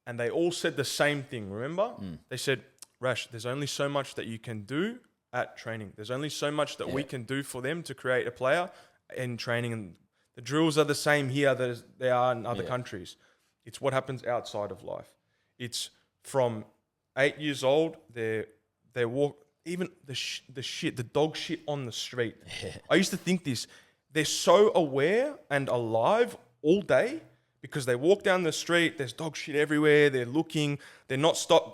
And they all said the same thing, remember? They said, Rash, there's only so much that you can do at training. There's only so much that we can do for them to create a player in training. And the drills are the same here as they are in other countries. It's what happens outside of life. It's from 8 years old, they walk, even the dog shit on the street. I used to think this. They're so aware and alive all day because they walk down the street, there's dog shit everywhere, they're looking,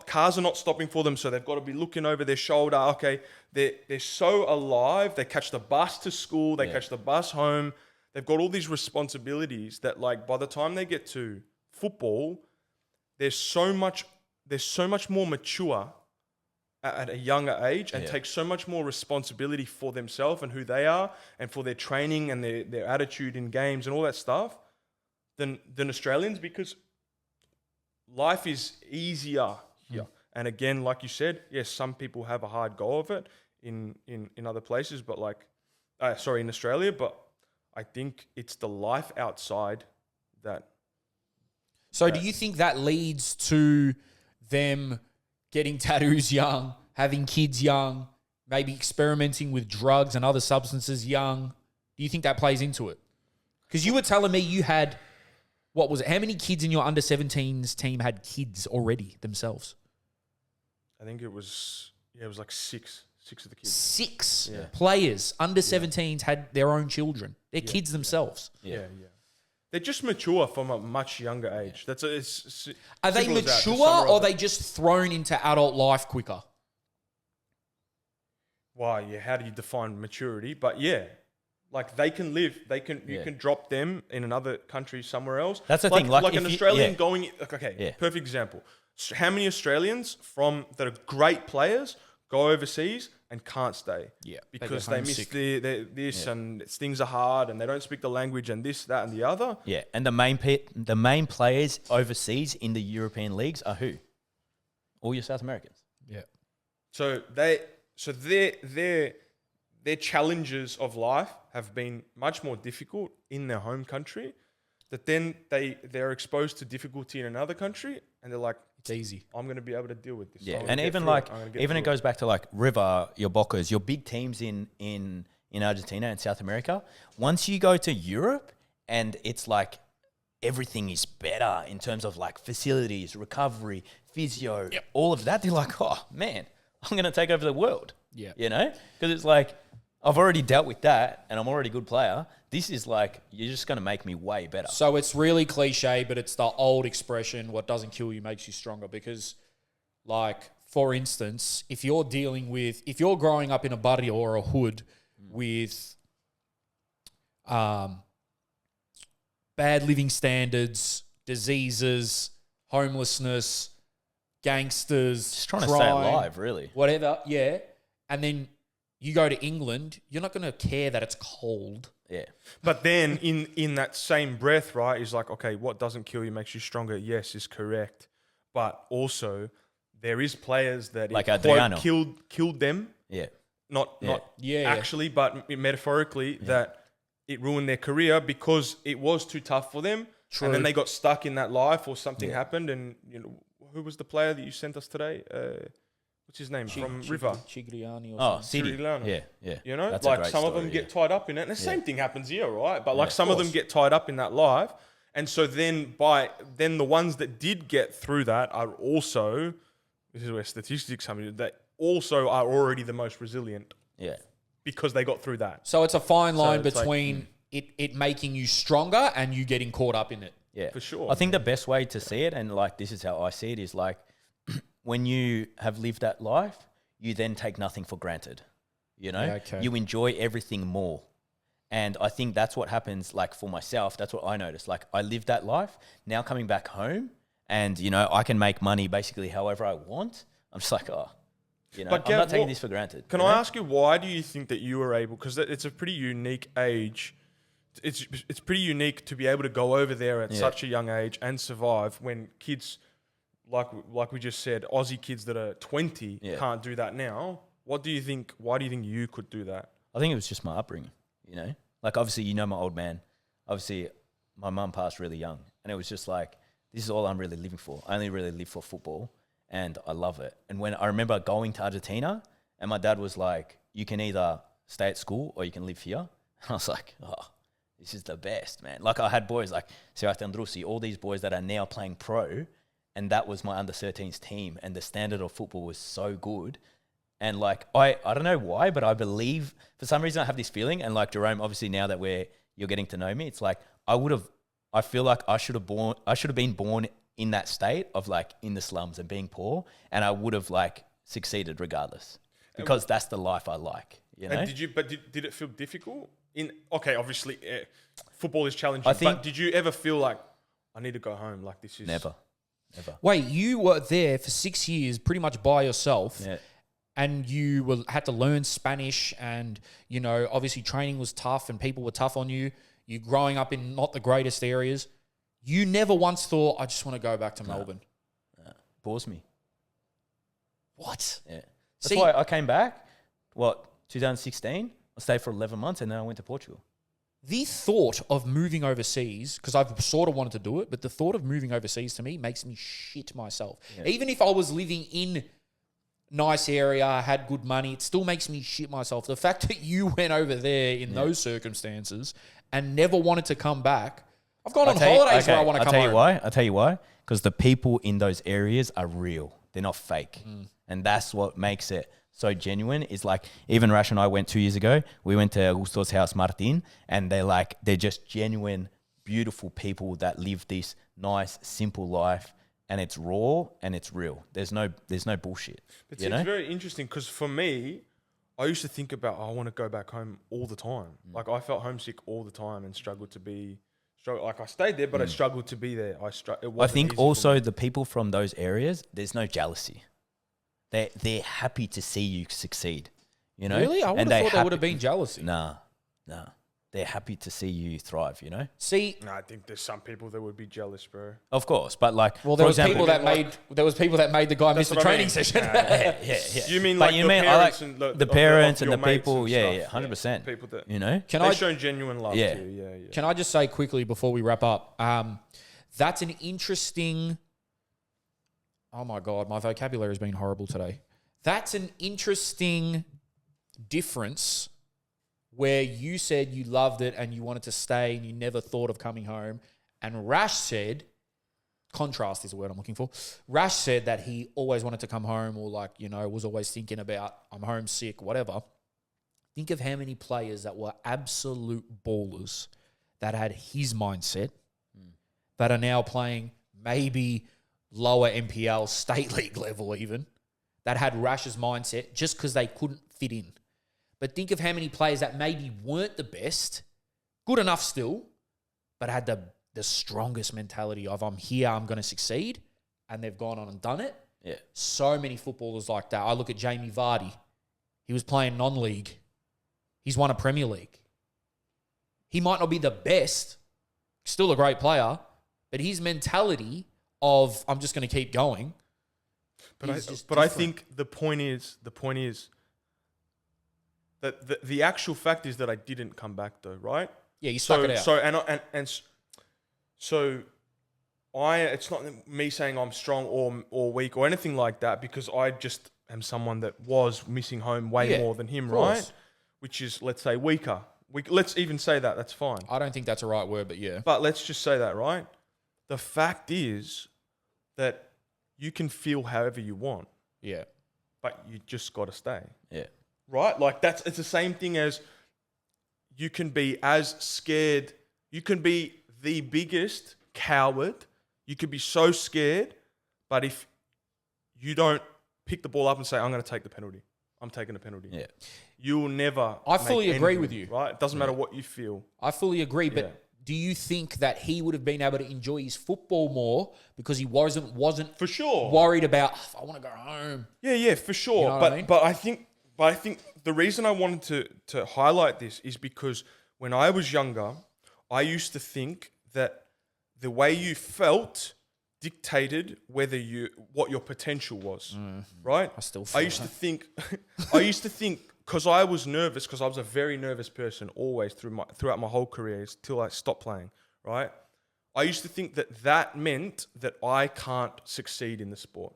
cars are not stopping for them, so they've got to be looking over their shoulder. Okay, they're so alive, they catch the bus to school, they catch the bus home, they've got all these responsibilities that like by the time they get to football, they're so much more mature at a younger age and take so much more responsibility for themselves and who they are and for their training and their attitude in games and all that stuff than Australians because life is easier here. And again, like you said, yes, some people have a hard go of it in other places, but in Australia. But I think it's the life outside that.
So do you think that leads to them getting tattoos young, having kids young, maybe experimenting with drugs and other substances young? Do you think that plays into it? Because you were telling me you had, what was it? How many kids in your under-17s team had kids already themselves?
I think it was like six of the kids.
Six players, under-17s, had their own children. They're kids themselves.
Yeah. They're just mature from a much younger age. Are they
mature or are they just thrown into adult life quicker?
Well, yeah. How do you define maturity? But yeah, like they can live. You can drop them in another country somewhere else.
That's the thing. Like
an Australian going. Okay, perfect example. So how many Australians that are great players go overseas and can't stay?
Yeah,
because they miss this and things are hard and they don't speak the language and this, that, and the other.
Yeah, and the main players overseas in the European leagues are who? All your South Americans.
Yeah.
So their challenges of life have been much more difficult in their home country. That then they're exposed to difficulty in another country and they're like,
it's easy.
I'm going to be able to deal with this.
Yeah, and even it goes back to like River, your Bocas, your big teams in Argentina and South America. Once you go to Europe and it's like everything is better in terms of like facilities, recovery, physio, all of that, they're like, oh man, I'm going to take over the world.
Yeah.
You know? Because it's like, I've already dealt with that and I'm already a good player. This is like, you're just going to make me way better.
So it's really cliche, but it's the old expression, what doesn't kill you makes you stronger. Because, like, for instance, if you're growing up in a barrio or a hood with bad living standards, diseases, homelessness, gangsters,
just trying
crime,
to stay alive, really.
Whatever, yeah. And then you go to England, you're not going to care that it's cold.
Yeah.
But then in that same breath, right, is like, okay, what doesn't kill you makes you stronger. Yes, is correct. But also there is players that
like
quote, killed them.
Yeah.
Not actually, but metaphorically that it ruined their career because it was too tough for them.
True.
And then they got stuck in that life or something happened. And who was the player that you sent us today? What's his name? From River?
Cigliani or something.
City. Yeah.
You know,
That's
like some of them get tied up in it. And the same thing happens here, right? But like some of them get tied up in that life. And so then the ones that did get through that are also, this is where statistics come in, that also are already the most resilient.
Yeah.
Because they got through that.
So it's a fine line between it making you stronger and you getting caught up in it.
Yeah.
For sure.
I think the best way to see it, and like this is how I see it, is like when you have lived that life, you then take nothing for granted. You know?
Yeah, okay.
You enjoy everything more. And I think that's what happens, like for myself, that's what I noticed. Like I lived that life, now coming back home and, you know, I can make money basically however I want. I'm just like, I'm not taking this for granted.
Can I ask you, why do you think that you were able, because it's a pretty unique age, it's pretty unique to be able to go over there at such a young age and survive when kids, like we just said, Aussie kids that are 20 can't do that now. Why do you think you could do that?
I think it was just my upbringing, you know? Like, obviously, my old man. Obviously, my mum passed really young. And it was just like, this is all I'm really living for. I only really live for football. And I love it. And when I remember going to Argentina, and my dad was like, you can either stay at school or you can live here. And I was like, this is the best, man. Like, I had boys like Sebastian Drusi, all these boys that are now playing pro. And that was my under-13s team. And the standard of football was so good. And like, I don't know why, but I believe for some reason I have this feeling. And like Jerome, obviously now that you're getting to know me, it's like, I feel like I should have been born in that state of like in the slums and being poor. And I would have like succeeded regardless because that's the life I like, you know?
And did it feel difficult? Obviously football is challenging, but did you ever feel like I need to go home? Like this is
never.
Wait, you were there for 6 years pretty much by yourself.
Yeah.
And you had to learn Spanish and, you know, obviously training was tough and people were tough on you. You're growing up in not the greatest areas. You never once thought, I just want to go back to Melbourne.
paused me.
What?
Yeah. That's
See-
why I came back, 2016? I stayed for 11 months and then I went to Portugal.
The thought of moving overseas, because I've sort of wanted to do it, but the thought of moving overseas to me makes me shit myself.
Yeah.
Even if I was living in nice area, had good money, it still makes me shit myself. The fact that you went over there in those circumstances and never wanted to come back. I've gone on holidays where I want to come home.
I'll tell you why. Because the people in those areas are real. They're not fake. And that's what makes it so genuine. Is like, even Rash and I went 2 years ago. We went to Augusto's house, Martin, and they're just genuine, beautiful people that live this nice, simple life. And it's raw and it's real. There's no bullshit.
It's very interesting because for me, I used to think about, I want to go back home all the time. Like I felt homesick all the time and struggled to be, like I stayed there, but I struggled to be there.
I think also the people from those areas, there's no jealousy. They're happy to see you succeed. You know?
Really? I would have thought there would have been jealousy.
Nah. They're happy to see you thrive, you know?
See,
No, I think there's some people that would be jealous, bro.
Of course, but like,
well, there
for
was
example,
people that made the guy miss the
what I
training
mean.
session.
yeah.
You mean
But
like
you
the
mean,
parents
I like
and
the parents and
your
the
mates
people,
and
yeah,
stuff.
100%.
People that
You know?
Can
they've
I
shown genuine love
Yeah.
to you. Yeah.
Can I just say quickly before we wrap up? That's an interesting. Oh my God, my vocabulary has been horrible today. That's an interesting difference where you said you loved it and you wanted to stay and you never thought of coming home. And Rash said, contrast is the word I'm looking for. Rash said that he always wanted to come home or was always thinking about, I'm homesick, whatever. Think of how many players that were absolute ballers that had his mindset that are now playing maybe lower NPL, state league level even, that had Rash's mindset just because they couldn't fit in. But think of how many players that maybe weren't the best, good enough still, but had the strongest mentality of, I'm here, I'm going to succeed, and they've gone on and done it.
Yeah.
So many footballers like that. I look at Jamie Vardy. He was playing non-league. He's won a Premier League. He might not be the best, still a great player, but his mentality of, I'm just going to keep going.
But I think the point is that the actual fact is that I didn't come back though, right?
Yeah, you stuck it out.
So it's not me saying I'm strong or weak or anything like that, because I just am someone that was missing home way more than him, right? Which is, let's say, weaker. Let's even say that. That's fine.
I don't think that's a right word, but yeah.
But let's just say that, right? The fact is that you can feel however you want,
Yeah.
but you just got to stay.
Yeah.
Right? Like it's the same thing as you can be as scared. You can be the biggest coward. You could be so scared, but if you don't pick the ball up and say, I'm going to take the penalty, I'm taking the penalty.
Yeah.
You will never.
I fully
make
agree
anything,
with you.
Right? It doesn't matter what you feel.
I fully agree, but
Yeah.
do you think that he would have been able to enjoy his football more because he wasn't
For sure.
worried about, I want to go home?
Yeah, for sure.
You know what I mean?
But I think the reason I wanted to highlight this is because when I was younger, I used to think that the way you felt dictated what your potential was, right?
I still
I
feel
used
that.
to think because I was nervous, because I was a very nervous person always throughout my whole career till I stopped playing, right? I used to think that meant that I can't succeed in the sport.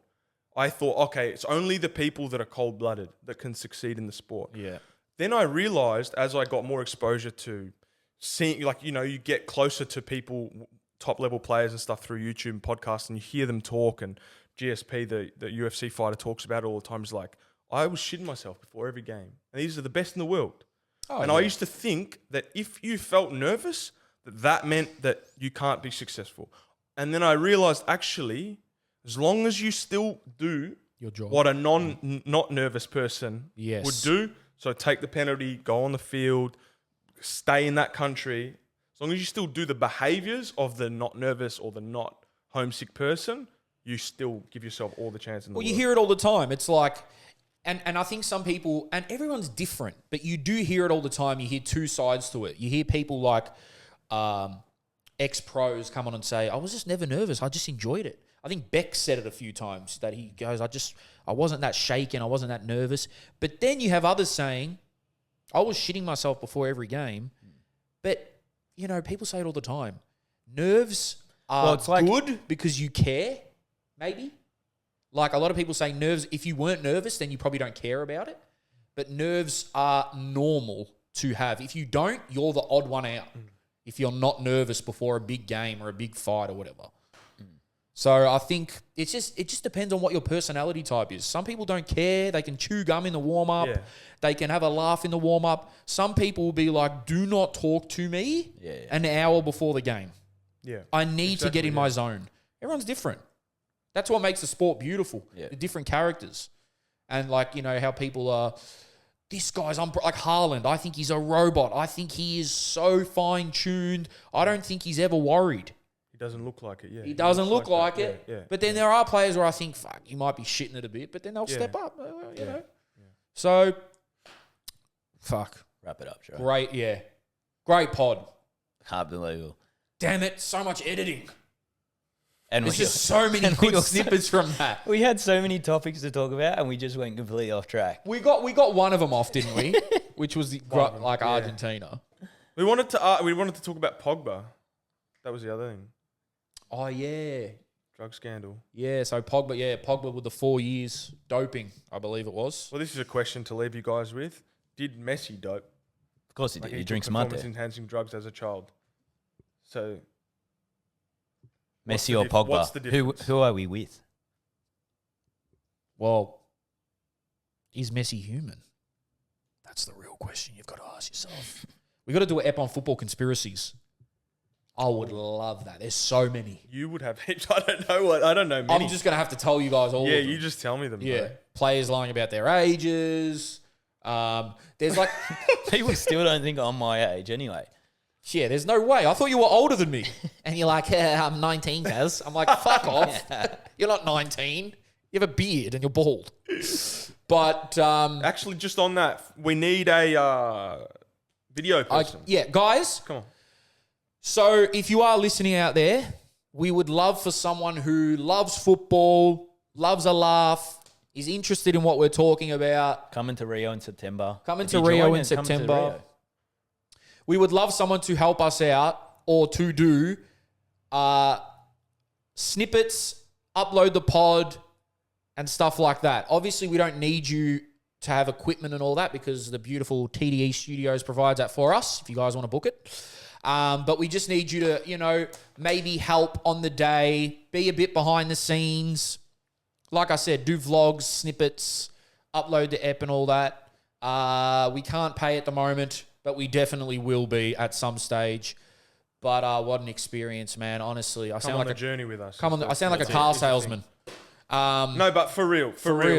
I thought, okay, it's only the people that are cold-blooded that can succeed in the sport.
Yeah.
Then I realized as I got more exposure to seeing, you get closer to people, top-level players and stuff through YouTube and podcasts, and you hear them talk, and GSP, the UFC fighter, talks about it all the time. He's like, I was shitting myself before every game. And these are the best in the world.
Oh,
and I used to think that if you felt nervous, that meant that you can't be successful. And then I realized, actually, as long as you still do
Your job.
what a not nervous person
Yes.
would do, so take the penalty, go on the field, stay in that country, as long as you still do the behaviors of the not nervous or the not homesick person, you still give yourself all the chance in the world.
You hear it all the time. It's like, and I think some people, and everyone's different, but you do hear it all the time. You hear two sides to it. You hear people like ex-pros come on and say, I was just never nervous. I just enjoyed it. I think Beck said it a few times that he goes, I wasn't that shaken. I wasn't that nervous. But then you have others saying, I was shitting myself before every game. But, you know, people say it all the time. Nerves are good because you care, maybe. Like a lot of people say nerves, if you weren't nervous, then you probably don't care about it. But nerves are normal to have. If you don't, you're the odd one out. If you're not nervous before a big game or a big fight or whatever. So I think it just depends on what your personality type is. Some people don't care. They can chew gum in the warm-up. Yeah. They can have a laugh in the warm-up. Some people will be like, do not talk to me an hour before the game. Yeah, I need to get in my zone. Everyone's different. That's what makes the sport beautiful. Yeah. The different characters. And like, you know, how people are, this guy's like Haaland. I think he's a robot. I think he is so fine-tuned. I don't think he's ever worried.
He doesn't look like it, yeah.
He doesn't look like it. Yeah, yeah. But then there are players where I think, fuck, you might be shitting it a bit, but then they'll step up, you know. Yeah. So, fuck.
Wrap it up, Joe.
Great pod.
Unbelievable.
Damn it, so much editing.
And
there's just so many good snippets from that.
We had so many topics to talk about, and we just went completely off track.
We got one of them off, didn't we? Which was Argentina.
We wanted to talk about Pogba. That was the other thing.
Oh, yeah.
Drug scandal.
Yeah, so Pogba with the 4 years doping, I believe it was.
Well, this is a question to leave you guys with. Did Messi dope?
Of course he did. He drinks mate.
Performance-enhancing drugs as a child. So...
Messi or Pogba?
What's the difference?
Who are we with?
Well, is Messi human? That's the real question you've got to ask yourself. We got to do an ep on football conspiracies. I would love that. There's so many.
You would have heaps. I don't know many.
I'm just going to have to tell you guys all of them.
Yeah, you just tell me them.
Yeah. Bro. Players lying about their ages. There's like...
People still don't think I'm my age anyway.
Yeah, there's no way. I thought you were older than me. And you're like, I'm 19, guys. I'm like, fuck off. You're not 19. You have a beard and you're bald. But...
actually, just on that, we need a video person.
Guys.
Come on.
So if you are listening out there, we would love for someone who loves football, loves a laugh, is interested in what we're talking about.
Coming to Rio in September.
We would love someone to help us out or to do snippets, upload the pod, and stuff like that. Obviously, we don't need you to have equipment and all that because the beautiful TDE Studios provides that for us if you guys want to book it. But we just need you to, you know, maybe help on the day, be a bit behind the scenes. Like I said, do vlogs, snippets, upload the ep and all that. We can't pay at the moment, but we definitely will be at some stage. But what an experience, man. Honestly, I sound like a
journey with us.
I sound like a car salesman.
No, but for real.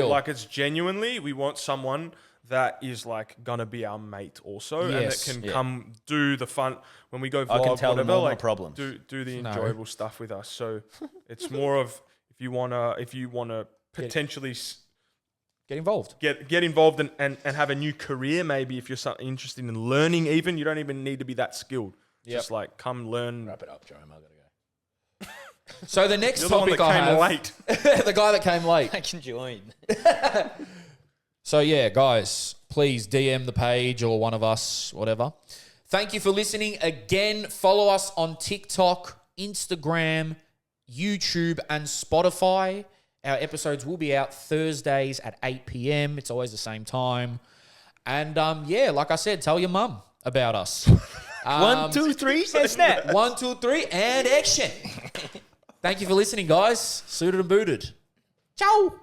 Like, it's genuinely, we want someone that is like gonna be our mate also, and that can come do the fun when we go vlog,
I can tell
whatever.
Them all
like
my problems.
Do the enjoyable stuff with us. So it's more of if you wanna potentially
get involved,
get involved and have a new career. Maybe if you're something interested in learning, even you don't even need to be that skilled. Just like come learn.
Wrap it up, Jerome. I gotta go.
So the next
You're
topic
the one that
I
came
have,
late.
the guy that came late.
I can join.
So yeah, guys, please DM the page or one of us, whatever. Thank you for listening. Again, follow us on TikTok, Instagram, YouTube, and Spotify. Our episodes will be out Thursdays at 8 p.m. It's always the same time. And like I said, tell your mum about us.
1, 2, 3, and snap.
1, 2, 3, and action. Thank you for listening, guys. Suited and booted. Ciao.